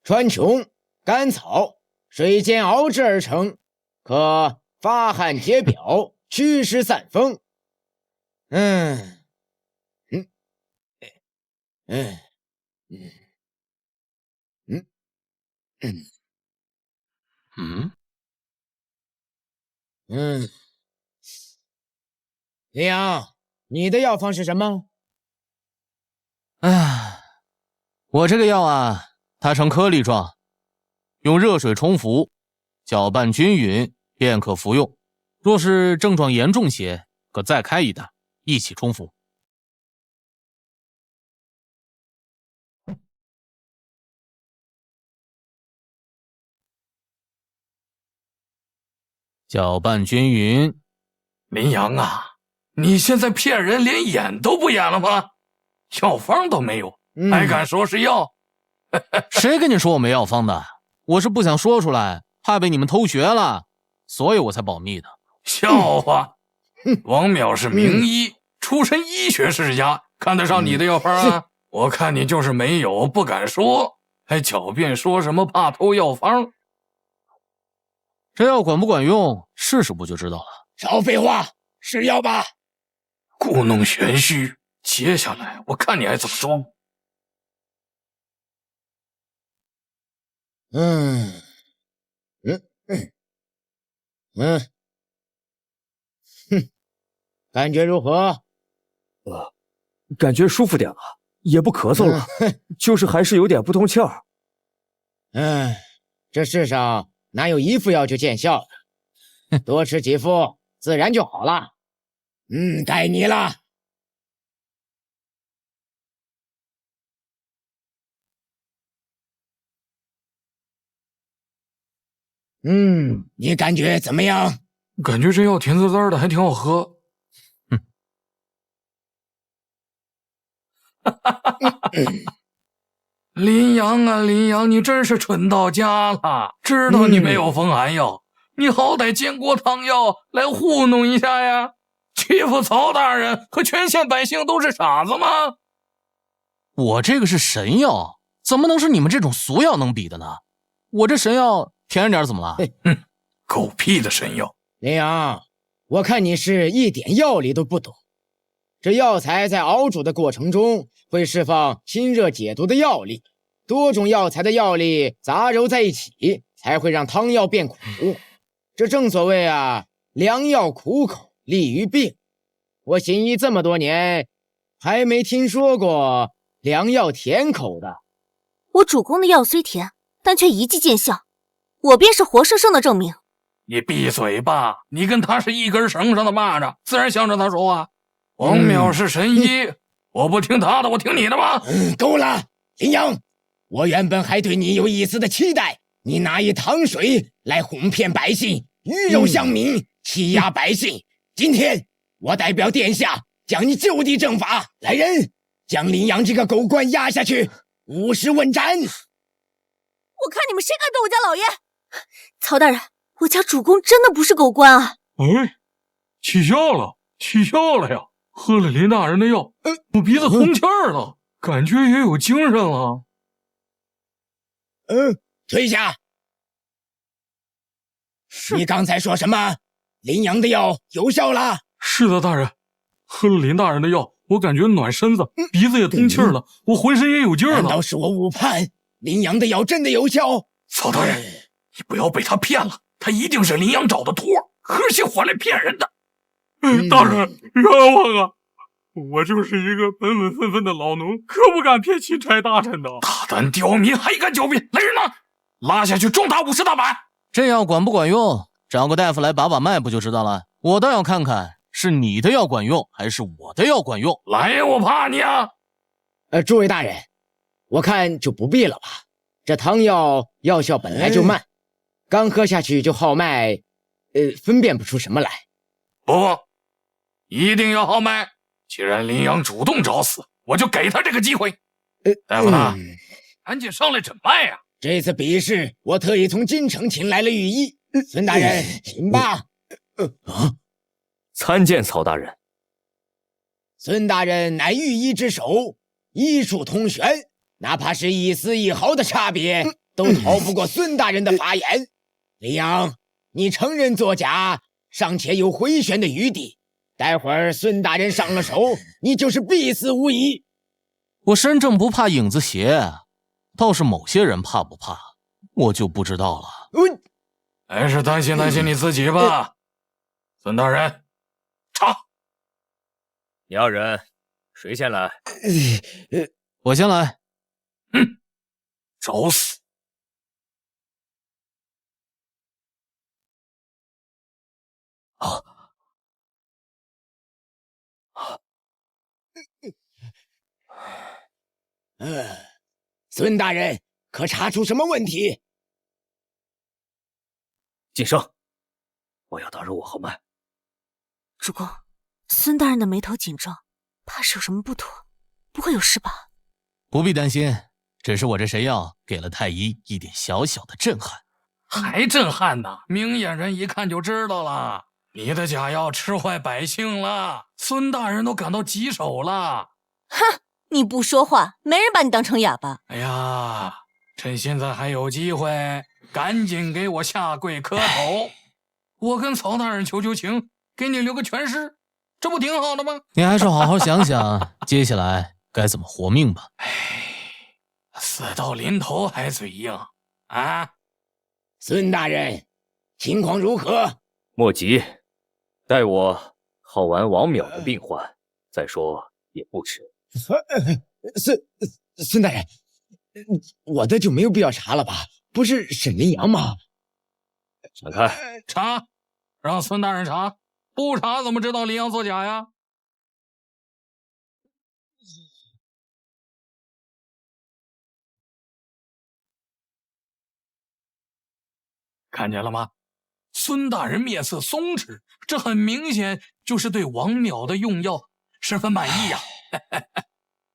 川穹、甘草、水煎熬制而成，可发汗解表，祛湿散风。林阳，你的药方是什么？我这个药啊，它呈颗粒状，用热水冲服，搅拌均匀便可服用。若是症状严重些，可再开一担，一起冲服。搅拌均匀。林阳啊，你现在骗人连演都不演了吗？药方都没有，还敢说是药？谁跟你说我没药方的？我是不想说出来，怕被你们偷学了，所以我才保密的。笑话！王淼是名医，出身医学世家，看得上你的药方啊？我看你就是没有，不敢说，还狡辩说什么怕偷药方。这药管不管用，试试不就知道了。少废话，试药吧。故弄玄虚，接下来我看你还怎么装。感觉如何？感觉舒服点了，也不咳嗽了，就是还是有点不通气儿。这世上哪有一副药就见效的？多吃几副，自然就好了。该你了。你感觉怎么样？感觉这药甜滋滋的，还挺好喝。林阳啊，林阳，你真是蠢到家了！知道你没有风寒药，你好歹煎锅汤药来糊弄一下呀！欺负曹大人和全县百姓都是傻子吗？我这个是神药，怎么能是你们这种俗药能比的呢？我这神药甜着点怎么了？狗屁的神药！林阳，我看你是一点药理都不懂。这药材在熬煮的过程中会释放清热解毒的药力，多种药材的药力杂糅在一起，才会让汤药变苦。这正所谓良药苦口利于病。我行医这么多年，还没听说过良药甜口的。我主公的药虽甜，但却一剂见效，我便是活生生的证明。你闭嘴吧！你跟他是一根绳上的蚂蚱，自然向着他说话。王淼是神医，我不听他的，我听你的吧。够了，林阳，我原本还对你有一丝的期待，你拿一糖水来哄骗百姓，鱼肉乡民，欺压百姓。今天我代表殿下将你就地正法，来人，将林阳这个狗官押下去，50时问斩。我看你们谁敢动我家老爷！曹大人，我家主公真的不是狗官啊！起效了，起效了呀！喝了林大人的药，我鼻子通气儿了，感觉也有精神了。退下！你刚才说什么？林阳的药有效了？是的，大人，喝了林大人的药，我感觉暖身子，鼻子也通气儿了，我浑身也有劲儿了。难道是我误判？林阳的药真的有效？曹大人，你不要被他骗了，他一定是林阳找的托，合起伙来骗人的。大人，冤枉啊！我就是一个本本分分的老农，可不敢骗钦差大臣的。大胆刁民，还敢狡辩！来人呐，拉下去重打50大板！这药管不管用，找个大夫来把把脉不就知道了？我倒要看看是你的药管用，还是我的药管用。来呀，我怕你啊！诸位大人，我看就不必了吧。这汤药药效本来就慢，刚喝下去就号脉，分辨不出什么来。不，一定要号脉。既然林阳主动找死，我就给他这个机会。大夫呢？赶紧上来诊脉呀！这次比试，我特意从京城请来了御医。孙大人，请吧。参见曹大人。孙大人乃御医之首，医术通玄，哪怕是一丝一毫的差别，都逃不过孙大人的法眼。林阳，你承认作假，尚且有回旋的余地。待会儿孙大人上了手，你就是必死无疑。我身正不怕影子斜，倒是某些人怕不怕，我就不知道了。还是担心你自己吧。孙大人，查。你二人谁先来？我先来。找死！孙大人，可查出什么问题？晋升，我要打入我号脉。主公，孙大人的眉头紧皱，怕是有什么不妥，不会有事吧？不必担心，只是我这神药给了太医一点小小的震撼。还震撼呢？明眼人一看就知道了，你的假药吃坏百姓了，孙大人都感到棘手了。哼！你不说话，没人把你当成哑巴。哎呀，趁现在还有机会，赶紧给我下跪磕头！我跟曹大人求情，给你留个全尸，这不挺好的吗？你还是好好想想，接下来该怎么活命吧。死到临头还嘴硬啊！孙大人，情况如何？莫急，待我好完王淼的病患，再说也不迟。孙大人，我的就没有必要查了吧？不是沈林阳吗？闪开！查，让孙大人查，不查怎么知道林阳作假呀？看见了吗？孙大人面色松弛，这很明显就是对王淼的用药十分满意呀。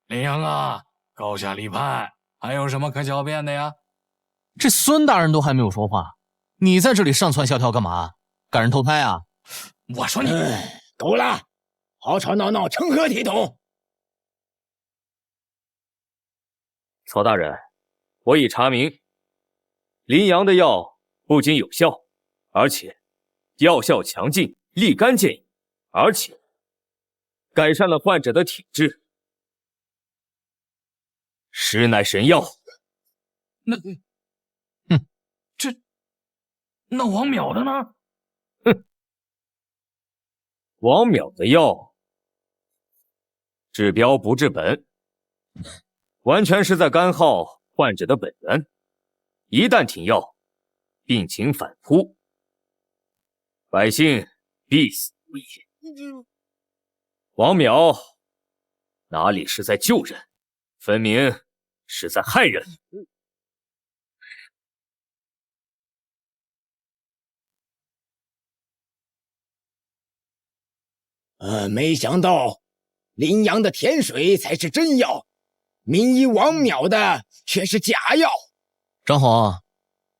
林阳啊，高下立判，还有什么可狡辩的呀？这孙大人都还没有说话，你在这里上蹿下跳干嘛？赶人投胎啊？我说你，够了，吵吵闹闹成何体统？曹大人，我已查明，林阳的药不仅有效，而且药效强劲，立竿见影，而且改善了患者的体质，实乃神药。那王淼的呢？王淼的药治标不治本，完全是在干耗患者的本源，一旦停药，病情反扑，百姓必死无疑。王淼哪里是在救人，分明是在害人。没想到林阳的甜水才是真药，名医王淼的却是假药。张红，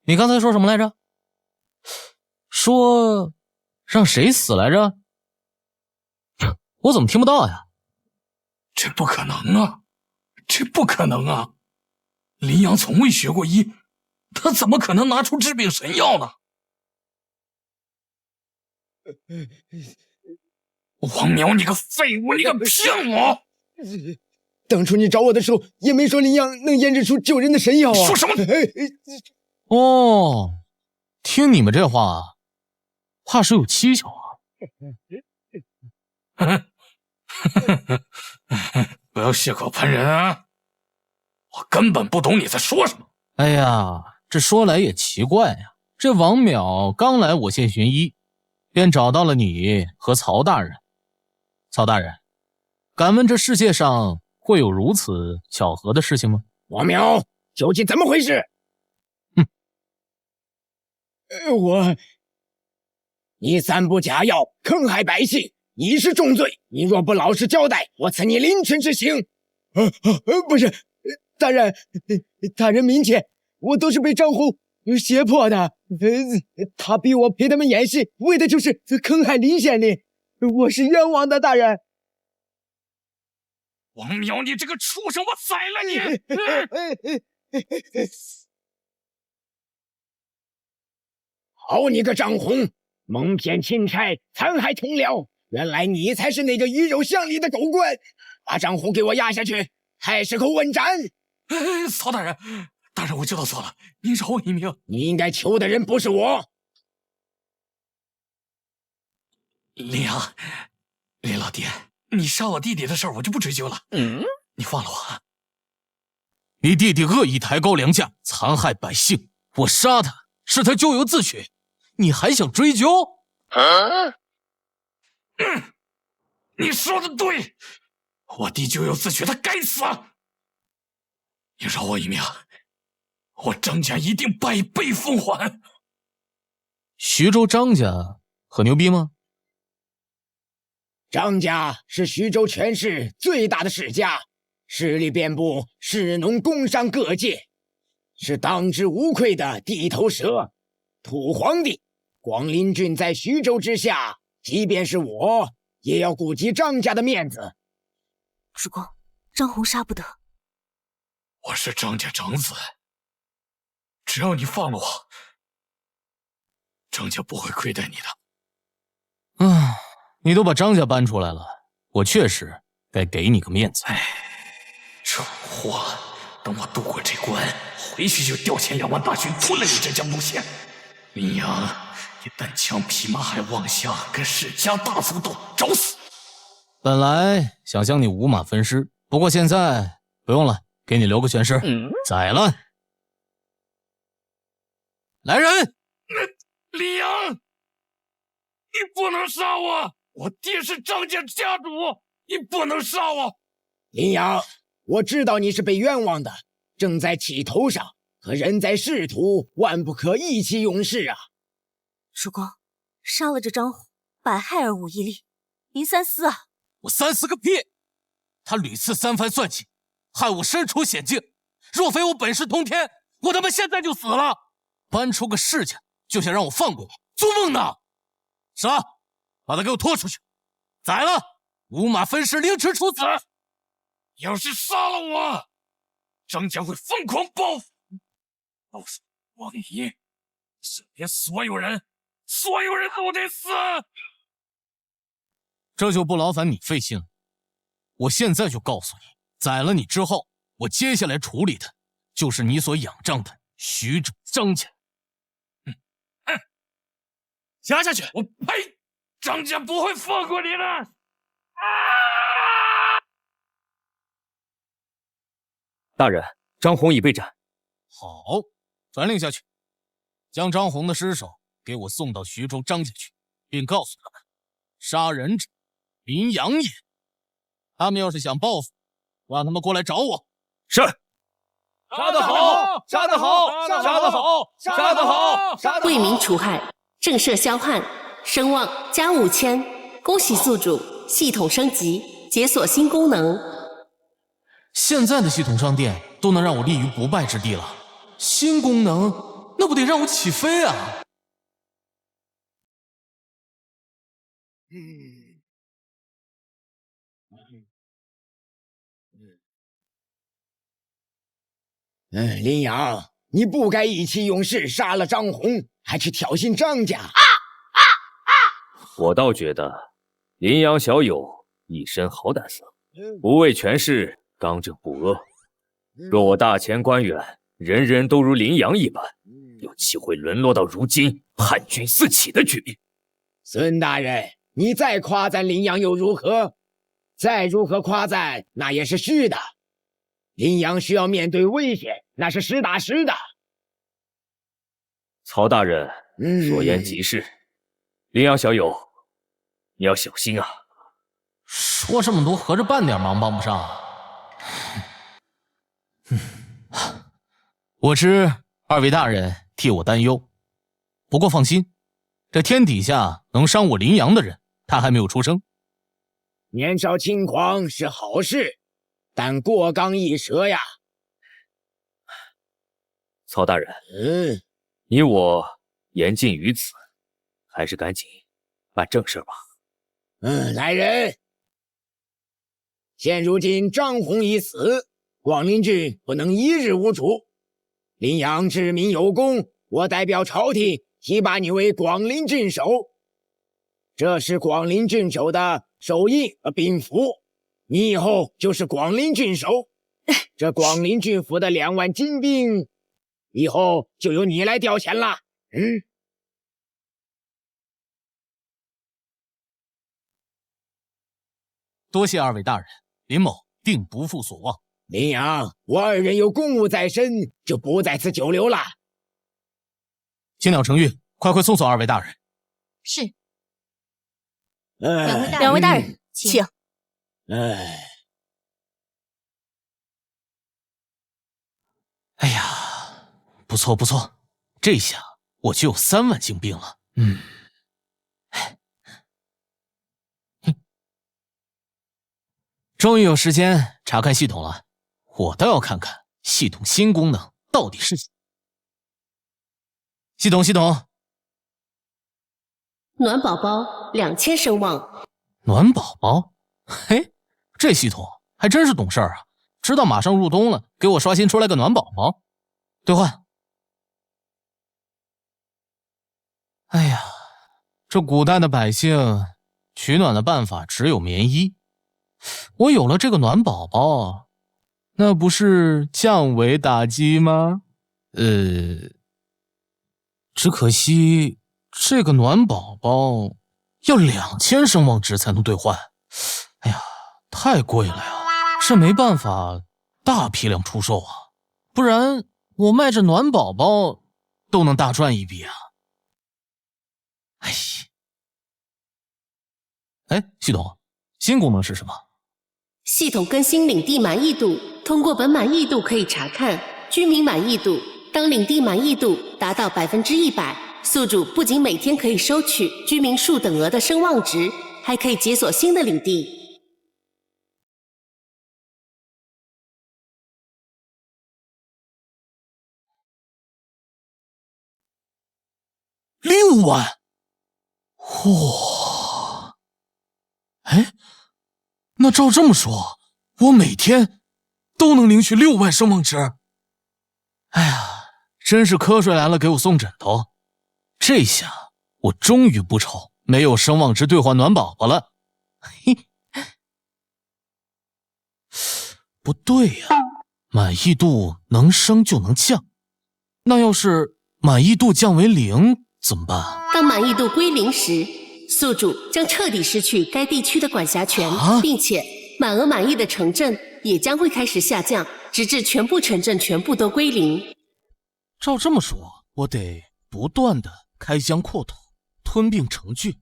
你刚才说什么来着？说让谁死来着？我怎么听不到呀？这不可能啊！这不可能啊！林阳从未学过医，他怎么可能拿出治病神药呢？王淼，你个废物，你敢骗我！当初你找我的时候，也没说林阳能研制出救人的神药啊！说什么？哦，听你们这话，怕是有蹊跷啊！不要血口喷人啊！我根本不懂你在说什么。哎呀，这说来也奇怪呀，这王淼刚来我县巡医，便找到了你和曹大人。曹大人，敢问这世界上会有如此巧合的事情吗？王淼，究竟怎么回事？你散布假药，坑害百姓，你是重罪。你若不老实交代，我赐你凌迟之刑。不是，大人明鉴，我都是被张红胁迫的。他逼我陪他们演戏，为的就是坑害林县令。我是冤枉的，大人。王淼，你这个畜生，我宰了你！好你个张红，蒙骗钦差，残害同僚，原来你才是那个鱼肉乡里的狗官！把张红给我押下去，太师口问斩！曹大人，我知道错了，您饶我一命。你应该求的人不是我。林阳，林老爹，你杀我弟弟的事儿我就不追究了。你放了我。你弟弟恶意抬高粮价，残害百姓，我杀他是他咎由自取，你还想追究？你说的对，我弟咎由自取，他该死。你饶我一命，我张家一定百倍奉还。徐州张家很牛逼吗？张家是徐州全市最大的世家，势力遍布士农工商各界，是当之无愧的地头蛇。土皇帝广陵郡在徐州之下，即便是我也要顾及张家的面子。主公，张红杀不得。我是张家长子，只要你放了我，张家不会亏待你的。你都把张家搬出来了，我确实该给你个面子。这货，等我渡过这关，回去就调遣2万大军吞了你这江东县。林阳，你单枪匹马还妄想跟世家大族斗，找死！本来想将你五马分尸，不过现在不用了，给你留个全尸。宰了。来人！林阳，你不能杀我！我爹是张家家主，你不能杀我！林阳，我知道你是被冤枉的，正在气头上，可人在仕途，万不可意气用事啊！主公，杀了这张虎，百害而无一利，您三思啊！我三思个屁！他屡次三番算计，害我身处险境。若非我本事通天，我他妈现在就死了。搬出个世家就想让我放过我，做梦呢！杀！把他给我拖出去，宰了，五马分尸，凌迟处死。要是杀了我，张家会疯狂报复，到时王姨身边所有人都得死。这就不劳烦你费心了。我现在就告诉你，宰了你之后，我接下来处理的就是你所仰仗的徐州张家。加下去！我呸！张家不会放过你的！大人，张红已被斩。好，传令下去，将张红的尸首给我送到徐州张家去，并告诉他们，杀人者林阳也。他们要是想报复，让他们过来找我。是。杀得好！杀得好！杀得好！杀得好！为民除害，震慑霄汉，声望加5000，恭喜宿主系统升级，解锁新功能。现在的系统商店都能让我立于不败之地了，新功能那不得让我起飞啊！林阳，你不该意气用事，杀了张红，还去挑衅张家。我倒觉得林阳小友一身好胆色，不为权势，刚正不阿。若我大前官员人人都如林阳一般，又岂会沦落到如今叛军四起的局面？孙大人，你再夸赞林阳又如何？再如何夸赞，那也是虚的。林阳需要面对危险，那是实打实的。曹大人所言极是，羚羊小友，你要小心啊！说这么多，合着半点忙帮不上。我知二位大人替我担忧，不过放心，这天底下能伤我羚羊的人，他还没有出生。年少轻狂是好事，但过刚易折呀。曹大人，你我言尽于此，还是赶紧办正事吧。来人！现如今张宏已死，广陵郡不能一日无主。羚羊治民有功，我代表朝廷提拔你为广陵郡守。这是广陵郡守的手印和兵符，你以后就是广陵郡守。这广陵郡府的2万精兵，以后就由你来调遣了。多谢二位大人，林某定不负所望。羚羊，我2人有公务在身，就不在此久留了。青鸟程玉，快送二位大人。是。两位大人，请。哎呀，不错不错，这下我就有3万精兵了。终于有时间查看系统了，我倒要看看系统新功能到底是什么。系统，暖宝宝2000声望。暖宝宝，嘿，这系统还真是懂事啊，知道马上入冬了，给我刷新出来个暖宝宝。兑换。哎呀，这古代的百姓取暖的办法只有棉衣，我有了这个暖宝宝，那不是降维打击吗？只可惜这个暖宝宝要2000声望值才能兑换，哎呀，太贵了呀，这没办法大批量出售啊，不然我卖这暖宝宝都能大赚一笔啊。系统，新功能是什么？系统更新领地满意度，通过本满意度可以查看居民满意度。当领地满意度达到100%，宿主不仅每天可以收取居民数等额的声望值，还可以解锁新的领地。6万！哇！那照这么说，我每天都能领取6万声望值。哎呀，真是瞌睡来了给我送枕头。这下我终于不愁没有声望值兑换暖宝宝了。不对呀，满意度能升就能降，那要是满意度降为0怎么办？当满意度归0时，宿主将彻底失去该地区的管辖权，并且满额满意的城镇也将会开始下降，直至全部城镇全部都归0。照这么说，我得不断的开疆扩土，吞并城郡，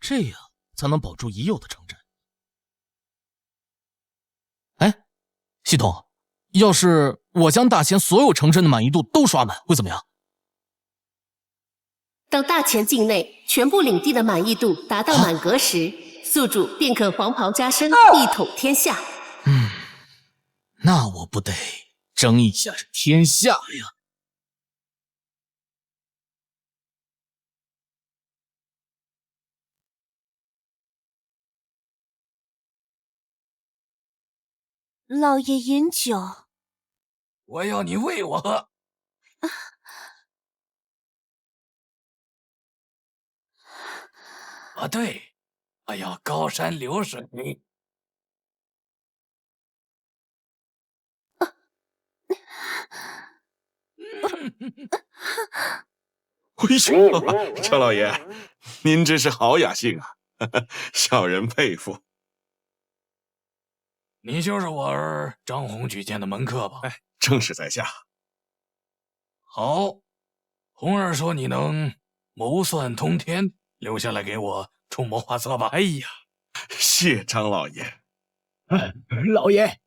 这样才能保住已有的城镇。系统，要是我将大前所有城镇的满意度都刷满，会怎么样？当大前境内全部领地的满意度达到满格时，宿主便可黄袍加身，一统天下。那我不得争一下这天下呀！老爷饮酒。我要你喂我喝。对，我要高山流水。程老爷，您真是好雅兴啊，小人佩服。你就是我儿张宏举荐的门客吧？正是在下。好，红儿说你能谋算通天，留下来给我出谋划策吧。哎呀，谢张老爷。老爷，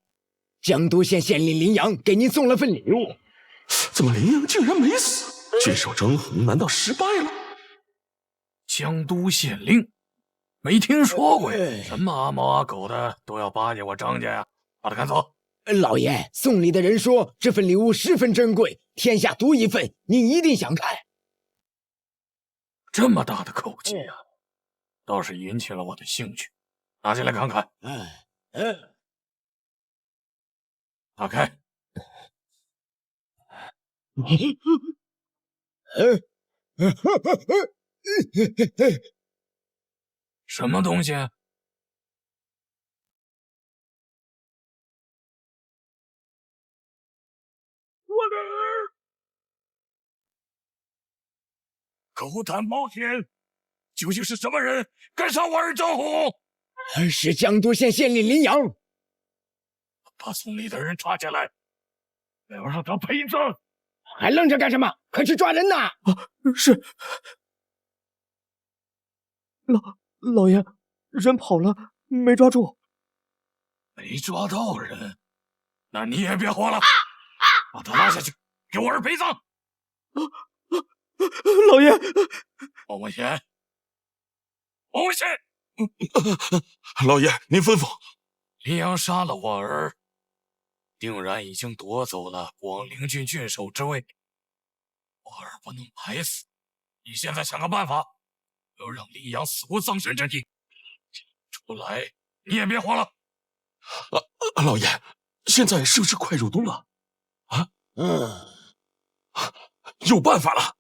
江都县县令林阳给您送了份礼物。怎么林阳竟然没死？郡守张宏难道失败了？江都县令，没听说过呀？什么阿猫阿狗的都要巴结我张家呀？把他赶走！老爷，送礼的人说这份礼物十分珍贵，天下独一份，您一定想看。这么大的口气啊，倒是引起了我的兴趣。拿进来看看。打开。什么东西？我的儿！狗胆冒险，究竟是什么人敢杀我儿张宏？是江都县县令林阳。把送礼的人抓起来，我要让他陪葬。还愣着干什么？快去抓人呐！是。老爷，人跑了，没抓住。没抓到人，那你也别活了，把他拉下去，给我儿陪葬。老爷，王文贤，王文贤，老爷您吩咐。林阳杀了我儿，定然已经夺走了广陵郡郡守之位，我儿不能白死。你现在想个办法，要让林阳死无葬身之地。出来，你也别活了。老爷，现在是不是快入冬了？有办法了，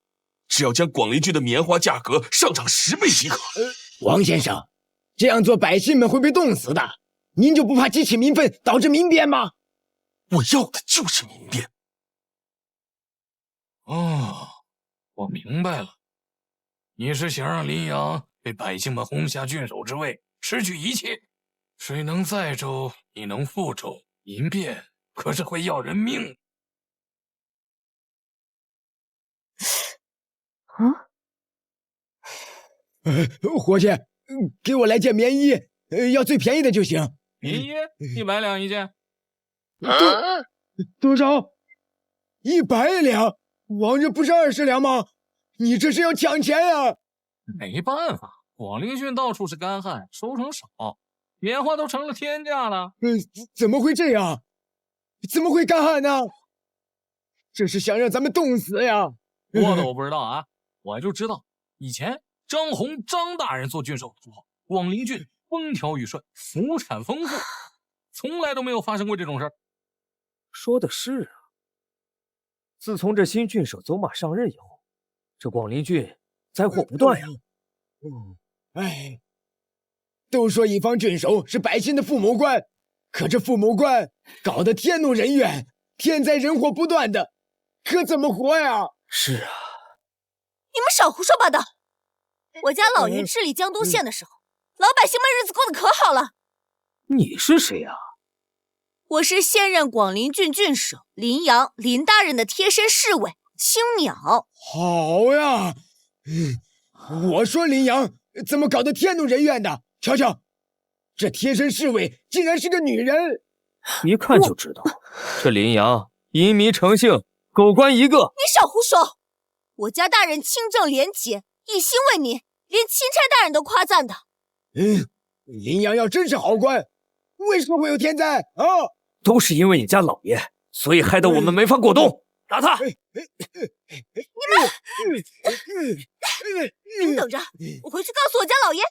只要将广陵郡的棉花价格上涨10倍即可。王先生，这样做百姓们会被冻死的，您就不怕激起民愤，导致民变吗？我要的就是民变。哦，我明白了，你是想让林阳被百姓们轰下郡守之位，失去一切。水能载舟，亦能覆舟，民变可是会要人命。伙计，给我来件棉衣，要最便宜的就行。棉衣100两一件。多少？100两？往日不是20两吗？你这是要抢钱呀！没办法，广陵郡到处是干旱，收成少，棉花都成了天价了。怎么会这样？怎么会干旱呢？这是想让咱们冻死呀！我都不知道啊，我就知道以前张宏张大人做郡守的时候，广陵郡风调雨顺，福产丰富，从来都没有发生过这种事儿。说的是啊，自从这新郡守走马上任以后，这广陵郡灾祸不断呀。都说一方郡守是百姓的父母官，可这父母官搞得天怒人怨，天灾人祸不断的，可怎么活呀？是啊，你们少胡说八道！我家老爷治理江都县的时候，老百姓们日子过得可好了。你是谁呀？我是现任广陵郡郡守林阳林大人的贴身侍卫青鸟。好呀，我说林阳怎么搞得天怒人怨的？瞧瞧，这贴身侍卫竟然是个女人，一看就知道，这林阳淫迷成性，狗官一个。你少胡说！我家大人清正廉洁，一心为民，连钦差大人都夸赞的。林阳要真是好官，为什么会有天灾啊？都是因为你家老爷，所以害得我们没法过冬。打他！你们等着，我回去告诉我家老爷。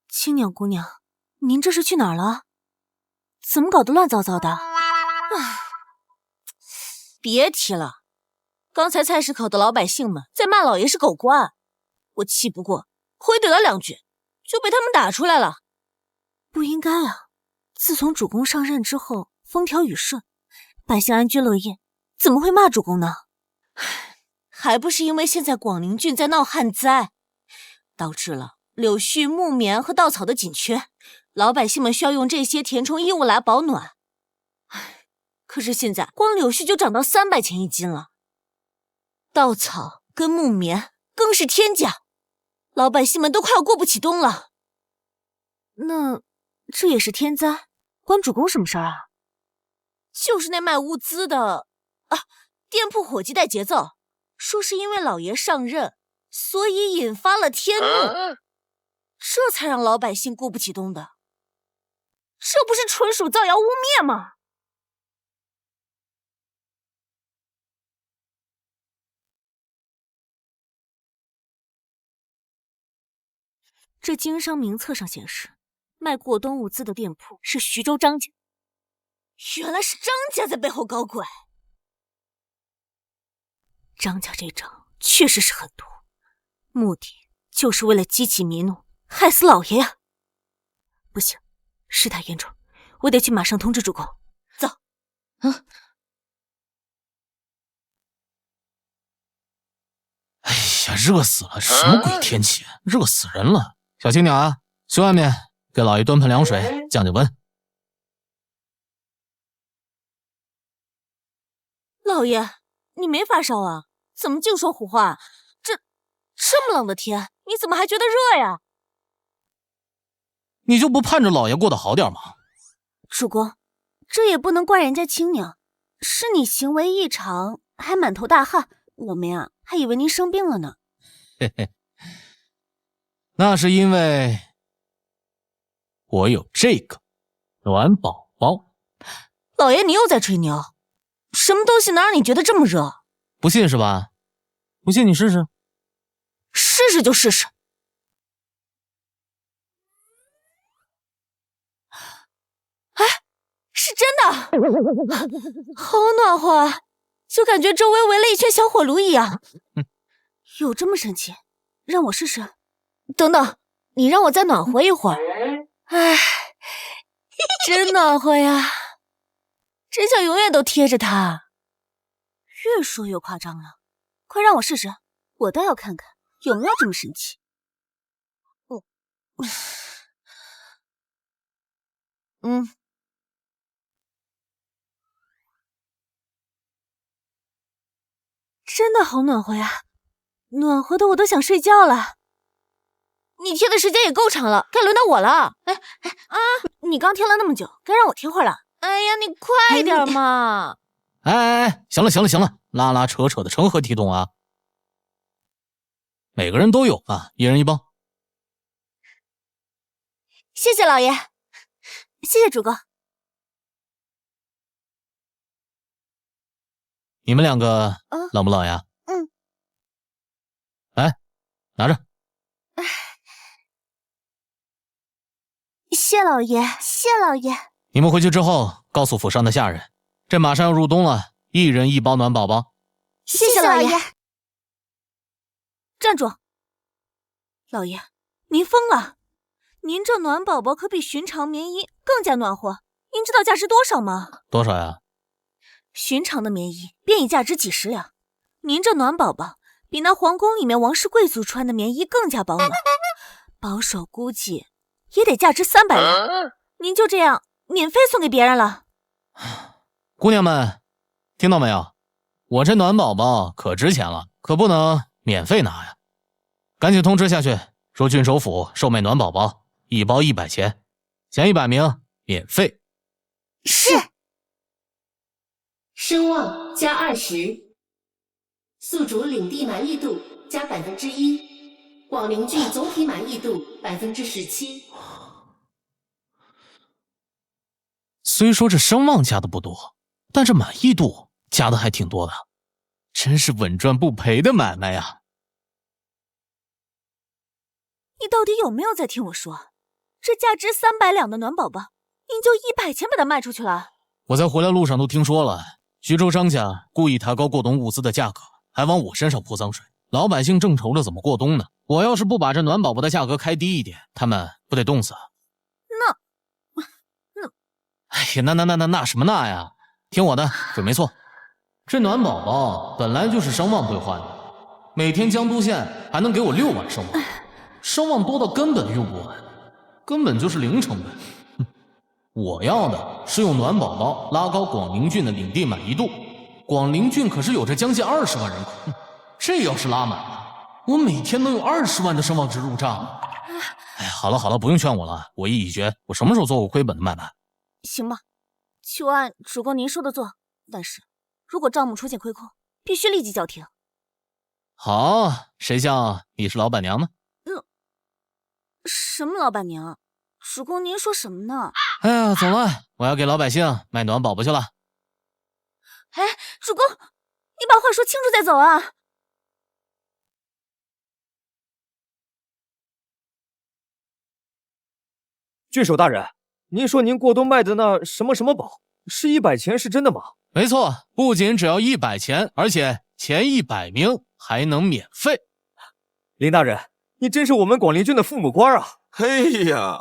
青鸟姑娘，您这是去哪儿了？怎么搞得乱糟糟的？别提了，刚才菜市口的老百姓们在骂老爷是狗官，我气不过，回怼了2句，就被他们打出来了。不应该啊！自从主公上任之后，风调雨顺，百姓安居乐业，怎么会骂主公呢？还不是因为现在广陵郡在闹旱灾，导致了柳絮、木棉和稻草的紧缺，老百姓们需要用这些填充衣物来保暖。可是现在光柳絮就涨到300钱1斤了，稻草跟木棉更是天价，老百姓们都快要过不起冬了。那这也是天灾，关主公什么事儿啊？就是那卖物资的店铺伙计带节奏，说是因为老爷上任，所以引发了天怒，这才让老百姓过不起冬的。这不是纯属造谣污蔑吗？这经商名册上显示，卖过冬物资的店铺是徐州张家。原来是张家在背后搞鬼。张家这招确实是狠毒，目的就是为了激起民怒，害死老爷呀！不行，事态严重，我得去马上通知主公。走。哎呀，热死了！什么鬼天气，热死人了！小青鸟啊，去外面给老爷端盆凉水，降降温。老爷，你没发烧啊？怎么净说胡话？这么冷的天，你怎么还觉得热呀？你就不盼着老爷过得好点吗？主公，这也不能怪人家青鸟，是你行为异常，还满头大汗，我们呀还以为您生病了呢。嘿嘿，那是因为我有这个暖宝宝。老爷，你又在吹牛，什么东西能让你觉得这么热？不信是吧？不信你试试。试试就试试。哎，是真的，好暖和啊，就感觉周围围了一圈小火炉一样。有这么神奇？让我试试。等等，你让我再暖和一会儿。哎，真暖和呀，真想永远都贴着它。越说越夸张了，快让我试试，我倒要看看有没有这么神奇。真的好暖和呀，暖和的我都想睡觉了。你贴的时间也够长了，该轮到我了。你刚贴了那么久，该让我贴会儿了。哎呀，你快点嘛！哎，行了，拉拉扯扯的成何体统啊！每个人都有啊，一人一包。谢谢老爷，谢谢主公。你们两个冷不冷呀？来，拿着。谢老爷，谢老爷。你们回去之后告诉府上的下人，这马上要入冬了，一人一包暖宝宝。谢谢老爷。站住！老爷，您疯了！您这暖宝宝可比寻常棉衣更加暖和，您知道价值多少吗？多少呀？寻常的棉衣便已价值几10两，您这暖宝宝比那皇宫里面王室贵族穿的棉衣更加保暖，保守估计也得价值300两。您就这样免费送给别人了。姑娘们，听到没有？我这暖宝宝可值钱了，可不能免费拿呀！赶紧通知下去，说郡守府售卖暖宝宝，一包100钱，前100名免费。是。声望加20，宿主领地满意度加1%，广陵郡总体满意度17%。虽说这声望加的不多，但这满意度加的还挺多的，真是稳赚不赔的买卖呀！你到底有没有在听我说？这价值300两的暖宝宝，您就100钱把它卖出去了？我在回来路上都听说了，徐州张家故意抬高过冬物资的价格，还往我身上泼脏水。老百姓正愁着怎么过冬呢，我要是不把这暖宝宝的价格开低一点，他们不得冻死啊？哎呀，那什么那呀？听我的，准没错。这暖宝宝本来就是声望兑换的，每天江都县还能给我6万声望，声望多到根本用不完，根本就是零成本。我要的是用暖宝宝拉高广陵郡的领地满意度。广陵郡可是有着将近20万人口，这要是拉满了，我每天能有20万的声望值入账。哎，好了，不用劝我了，我意已决，我什么时候做过亏本的买卖？行吧，就按主公您说的做。但是，如果账目出现亏空，必须立即叫停。好，谁像你是老板娘呢？什么老板娘？主公您说什么呢？哎呀，走了，我要给老百姓卖暖宝宝去了。哎，主公，你把话说清楚再走啊！郡守大人，您说您过冬卖的那什么什么宝是100钱，是真的吗？没错，不仅只要100钱，而且前100名还能免费。林大人，你真是我们广陵郡的父母官啊！哎呀，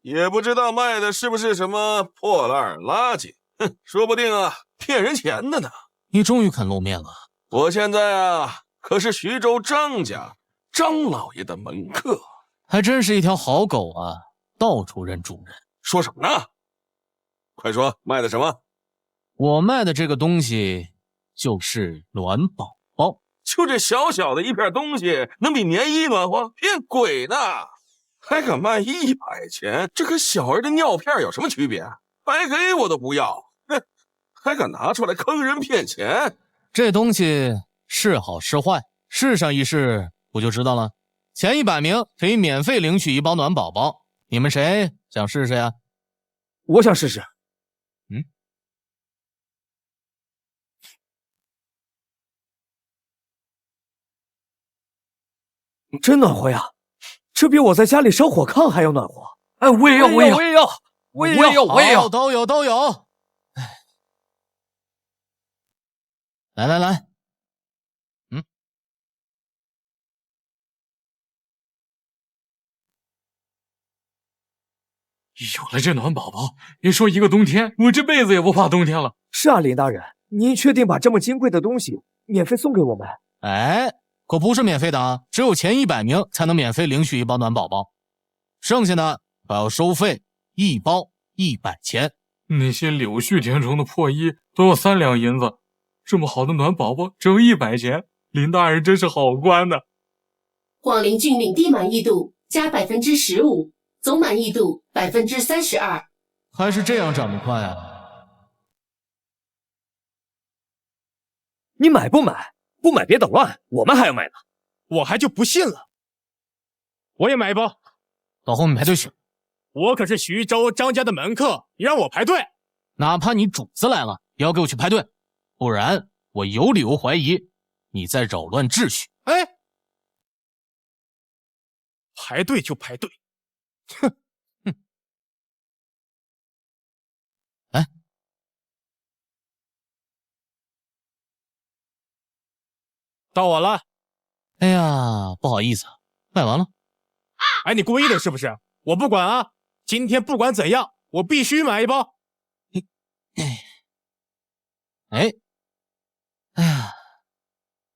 也不知道卖的是不是什么破烂垃圾，哼，说不定啊骗人钱的呢。你终于肯露面了。我现在啊可是徐州张家张老爷的门客，还真是一条好狗啊，到处认主人。说什么呢？快说卖的什么？我卖的这个东西就是暖宝宝。就这小小的一片东西，能比棉衣暖和？骗鬼呢！还敢卖100钱？这和小儿的尿片有什么区别？白给我都不要！哼，还敢拿出来坑人骗钱？这东西是好是坏，试上一试不就知道了。前100名可以免费领取1包暖宝宝，你们谁想试试呀？我想试试。真暖和呀，这比我在家里烧火炕还要暖和。哎，我也要。好，都有。来，有了这暖宝宝，别说一个冬天，我这辈子也不怕冬天了。是啊，林大人，您确定把这么金贵的东西免费送给我们？哎，可不是免费的啊，只有前100名才能免费领取1包暖宝宝，剩下的可要收费，1包100钱。那些柳絮填充的破衣都要3两银子，这么好的暖宝宝只要100钱，林大人真是好官呐！广陵郡领地满意度加15%，总满意度32%。还是这样长得快啊！你买不买？不买别捣乱，我们还要买呢。我还就不信了。我也买一包，到后面排队去。我可是徐州张家的门客，你让我排队？哪怕你主子来了，也要给我去排队，不然我有理由怀疑你在扰乱秩序。哎，排队就排队，哼！哎，到我了。哎呀，不好意思，卖完了。哎，你故意的是不是？我不管啊！今天不管怎样，我必须买一包。哎呀，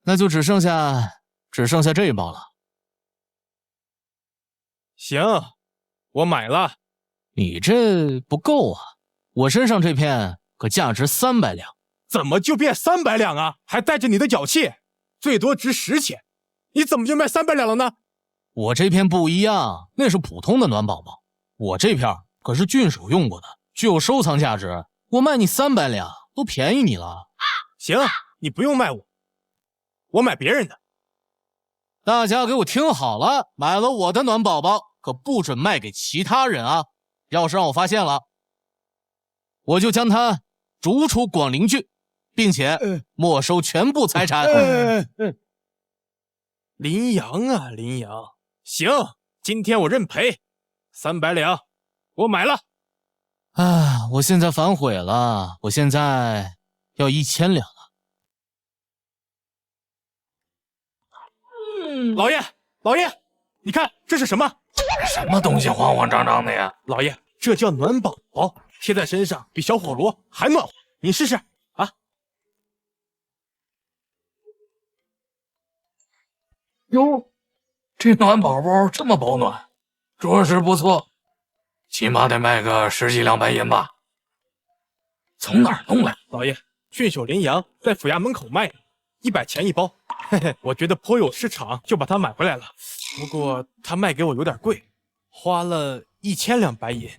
那就只剩下这一包了。行，我买了。你这不够啊！我身上这片可价值300两。怎么就变300两啊？还带着你的脚气，最多值10钱，你怎么就卖300两了呢？我这片不一样，那是普通的暖宝宝，我这片可是郡守用过的，具有收藏价值。我卖你300两，都便宜你了。行，你不用卖我，我买别人的。大家给我听好了，买了我的暖宝宝，可不准卖给其他人啊！要是让我发现了，我就将他逐出广陵郡，并且没收全部财产。林阳啊，林阳，行，今天我认赔，300两，我买了。啊，我现在反悔了，我现在要1000两了。老爷，老爷，你看这是什么？什么东西慌慌张张的呀？老爷，这叫暖宝宝，贴在身上比小火炉还暖和。你试试啊！哟，这暖宝宝这么保暖，着实不错，起码得卖个10几200银吧。从哪儿弄来？老爷，郡守林阳在府衙门口卖的，100钱一包。嘿嘿，我觉得颇有市场，就把它买回来了。不过他卖给我有点贵，花了1000两白银。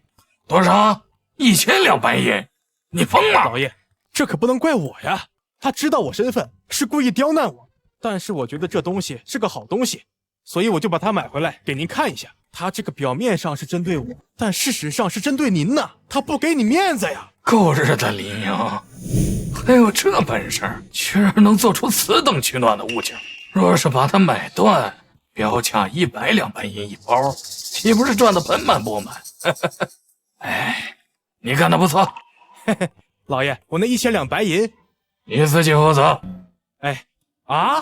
多少？1000两白银？你疯了！老爷，这可不能怪我呀，他知道我身份，是故意刁难我。但是我觉得这东西是个好东西，所以我就把它买回来给您看一下。他这个表面上是针对我，但事实上是针对您呐，他不给你面子呀！够日的林阳，还有这本事，居然能做出此等取暖的物件。若是把它买断，标价100两白银一包，岂不是赚得盆满钵满？哎，你干得不错。嘿嘿，老爷，我那1000两白银，你自己负责。哎，啊，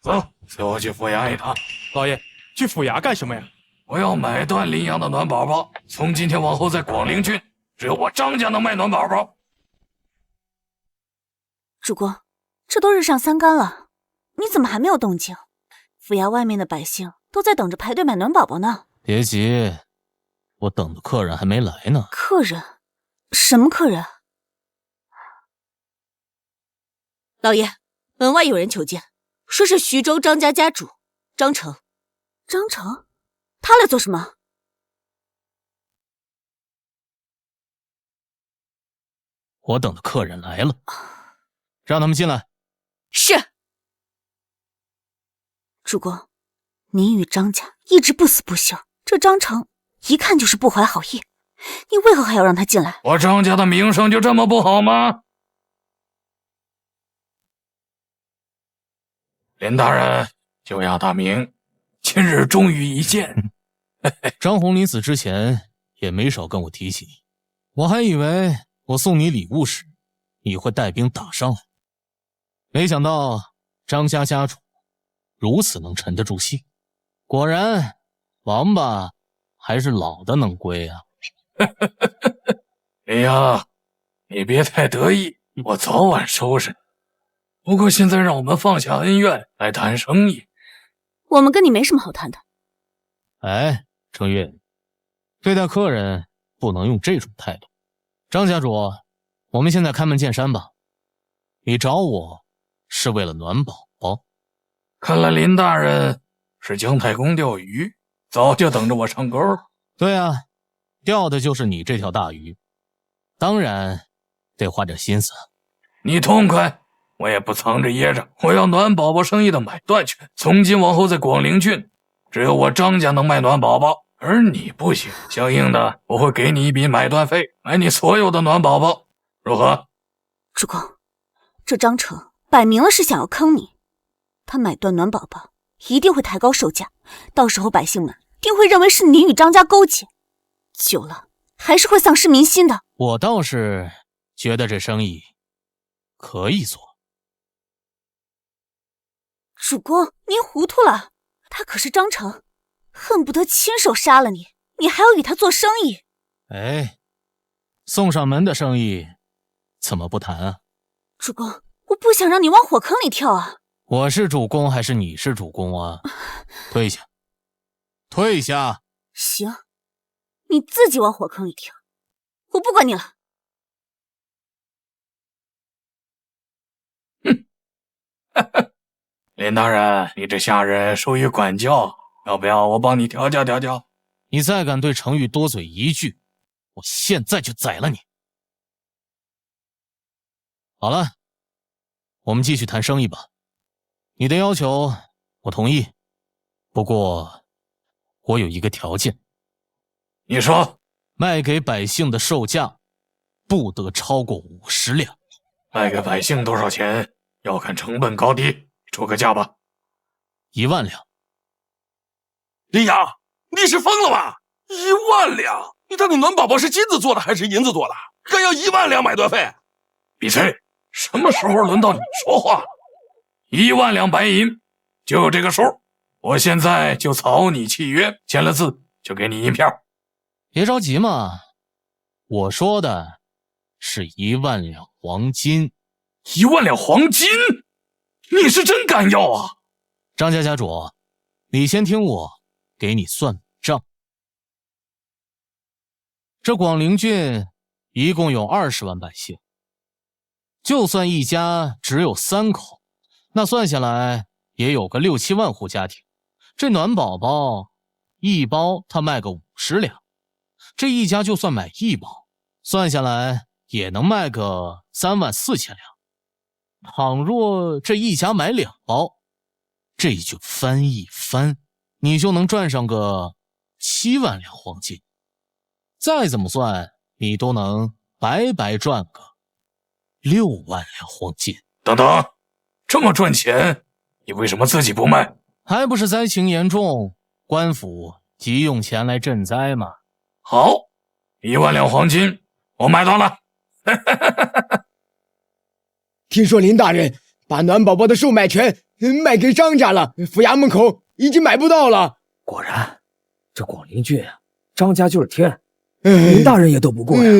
走，随我去府衙一趟。老爷，去府衙干什么呀？我要买断林阳的暖宝宝，从今天往后在广陵郡，只有我张家能卖暖宝宝。主公，这都日上3竿了，你怎么还没有动静？府衙外面的百姓都在等着排队买暖宝宝呢。别急，我等的客人还没来呢。客人？什么客人？老爷，门外有人求见，说是徐州张家家主张成。张成？他来做什么？我等的客人来了，让他们进来。是。主公，您与张家一直不死不休，这张成一看就是不怀好意，你为何还要让他进来？我张家的名声就这么不好吗？林大人，久仰大名，今日终于一见。张红临死之前也没少跟我提起你，我还以为我送你礼物时你会带兵打上来，没想到张家家主如此能沉得住气，果然王八还是老的能归啊。林阳，你别太得意，我早晚收拾你。不过现在让我们放下恩怨来谈生意。我们跟你没什么好谈的。哎，程月，对待客人不能用这种态度。张家主，我们现在开门见山吧。你找我是为了暖宝宝？看来林大人是姜太公钓鱼，早就等着我上钩。对啊，钓的就是你这条大鱼，当然得花点心思。你痛快，我也不藏着掖着，我要暖宝宝生意的买断权。从今往后在广陵郡，只有我张家能卖暖宝宝，而你不行。相应的，我会给你一笔买断费，买你所有的暖宝宝，如何？主公，这张成摆明了是想要坑你，他买断暖宝宝一定会抬高售价，到时候百姓们定会认为是你与张家勾结，久了还是会丧失民心的。我倒是觉得这生意可以做。主公，您糊涂了，他可是张成，恨不得亲手杀了你，你还要与他做生意？哎，送上门的生意怎么不谈啊？主公，我不想让你往火坑里跳啊！我是主公还是你是主公啊？退下，退下！行，你自己往火坑里跳，我不管你了。林大人，你这下人疏于管教，要不要我帮你调教调教？你再敢对程昱多嘴一句，我现在就宰了你。好了，我们继续谈生意吧。你的要求我同意，不过我有一个条件。你说，卖给百姓的售价不得超过50两。卖给百姓多少钱？要看成本高低，出个价吧。1万两。林阳，你是疯了吧？1万两？你到底暖宝宝是金子做的还是银子做的？还要1万两买断费？闭嘴！什么时候轮到你说话了？1万两白银，就这个数。我现在就草拟契约，签了字就给你银票。别着急嘛，我说的是1万两黄金。1万两黄金？你是真敢要啊！张家家主，你先听我给你算账。这广陵郡一共有20万百姓，就算一家只有3口，那算下来也有个6、7万户家庭。这暖宝宝1包他卖个50两，这一家就算买1包，算下来也能卖个3万4千两。倘若这一家买2包，这就翻一番，你就能赚上个7万两黄金。再怎么算，你都能白白赚个6万两黄金。等等，这么赚钱，你为什么自己不卖？还不是灾情严重，官府急用钱来赈灾吗？好，1万两黄金，我买到了。听说林大人把暖宝宝的售卖权卖给张家了，府衙门口已经买不到了。果然，这广陵郡啊，张家就是天，林大人也斗不过呀。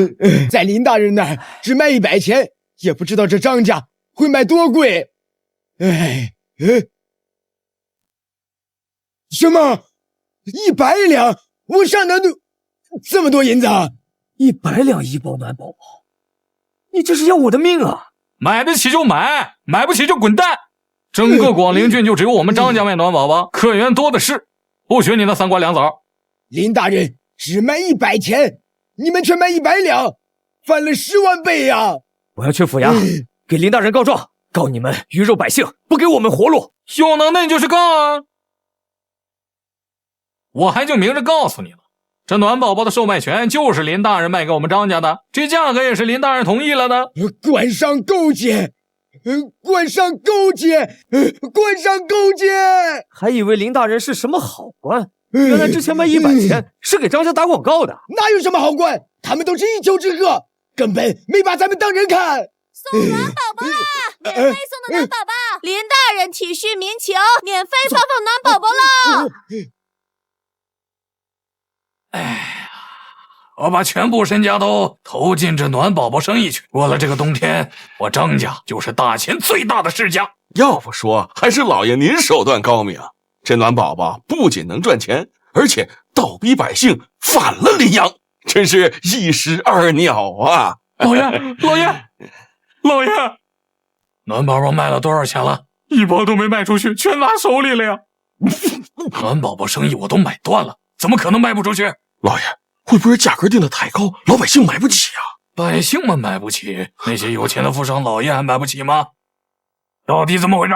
在林大人那儿只卖100钱，也不知道这张家会卖多贵。什么？100两？我上哪都这么多银子啊？100两1包暖宝宝，你这是要我的命啊！买得起就买，买不起就滚蛋！整个广陵郡就只有我们张家卖暖宝宝，客源多的是，不许你那3瓜2枣。林大人只卖100钱，你们却卖100两，翻了10万倍呀！我要去府衙给林大人告状，告你们鱼肉百姓不给我们活路。有能耐你就去告啊！我还就明着告诉你了，这暖宝宝的售卖权就是林大人卖给我们张家的，这价格也是林大人同意了的。官商勾结，官商勾结，官商勾结！还以为林大人是什么好官，原来之前卖100钱是给张家打广告的。哪有什么好官？他们都是一丘之貉，根本没把咱们当人看。送暖宝宝啦！免费送的暖宝宝，林大人体恤民情，免费发放暖宝宝啦！哎呀，我把全部身家都投进这暖宝宝生意去，过了这个冬天，我张家就是大钱最大的世家。要不说还是老爷您手段高明，这暖宝宝不仅能赚钱，而且倒逼百姓反了林阳，真是一石二鸟啊！老爷，暖宝宝卖了多少钱了？1包都没卖出去，全拿手里了呀！暖宝宝生意我都买断了，怎么可能卖不出去？老爷，会不会价格定得太高，老百姓买不起啊？百姓们买不起，那些有钱的富商老爷还买不起吗？到底怎么回事？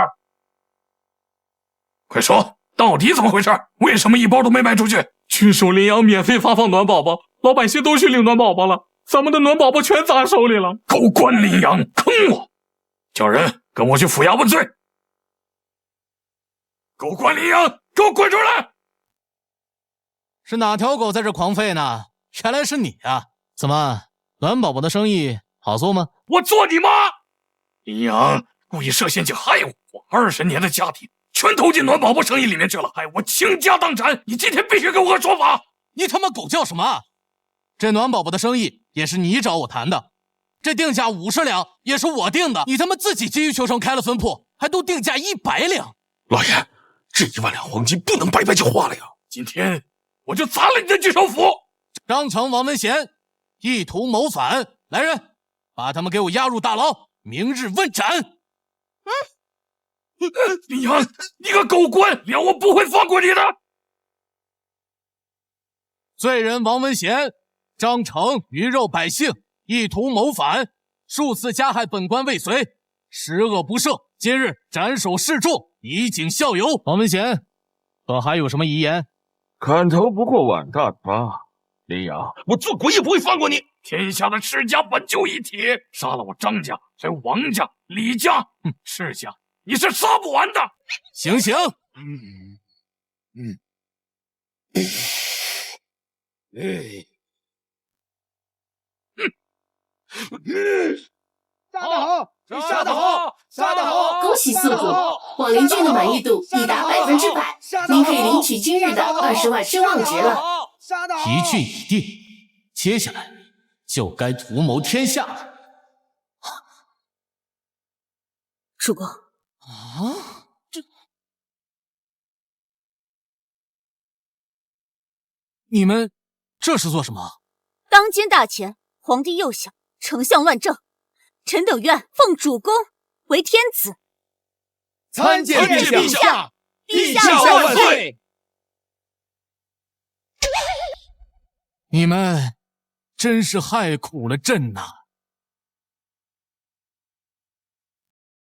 快说，到底怎么回事？为什么1包都没卖出去？郡守林阳免费发放暖宝宝，老百姓都去领暖宝宝了，咱们的暖宝宝全砸手里了。狗官林阳坑我！叫人跟我去府衙问罪！狗官林阳，给我滚出来！是哪条狗在这狂吠呢？原来是你啊！怎么，暖宝宝的生意好做吗？我做你妈！林阳故意设陷阱害我，20年的家庭全投进暖宝宝生意里面去了，害我倾家荡产！你今天必须给我个说法！你他妈狗叫什么？这暖宝宝的生意也是你找我谈的，这定价50两也是我定的，你他妈自己急于求成开了分铺，还都定价100两。老爷，这1万两黄金不能白白就花了呀！今天我就砸了你的聚首府！张成、王文贤意图谋反，来人，把他们给我押入大牢，明日问斩。林阳，你个狗官，谅我不会放过你的！罪人王文贤、张成鱼肉百姓，意图谋反，数次加害本官未遂，十恶不赦，今日斩首示众，以儆效尤。王文贤，可还有什么遗言？砍头不过碗大疤，林阳，我做鬼也不会放过你！天下的世家本就一体，杀了我张家，还有王家、李家，世家你是杀不完的！行行，杀得好！恭喜宿主，广陵郡的满意度已达100%，您可以领取今日的20万声望值了。一句已定，接下来就该图谋天下了。主公，你们这是做什么？当今大前，皇帝幼小，丞相乱政，臣等愿奉主公为天子。参见陛下！陛下万岁！你们真是害苦了朕呐！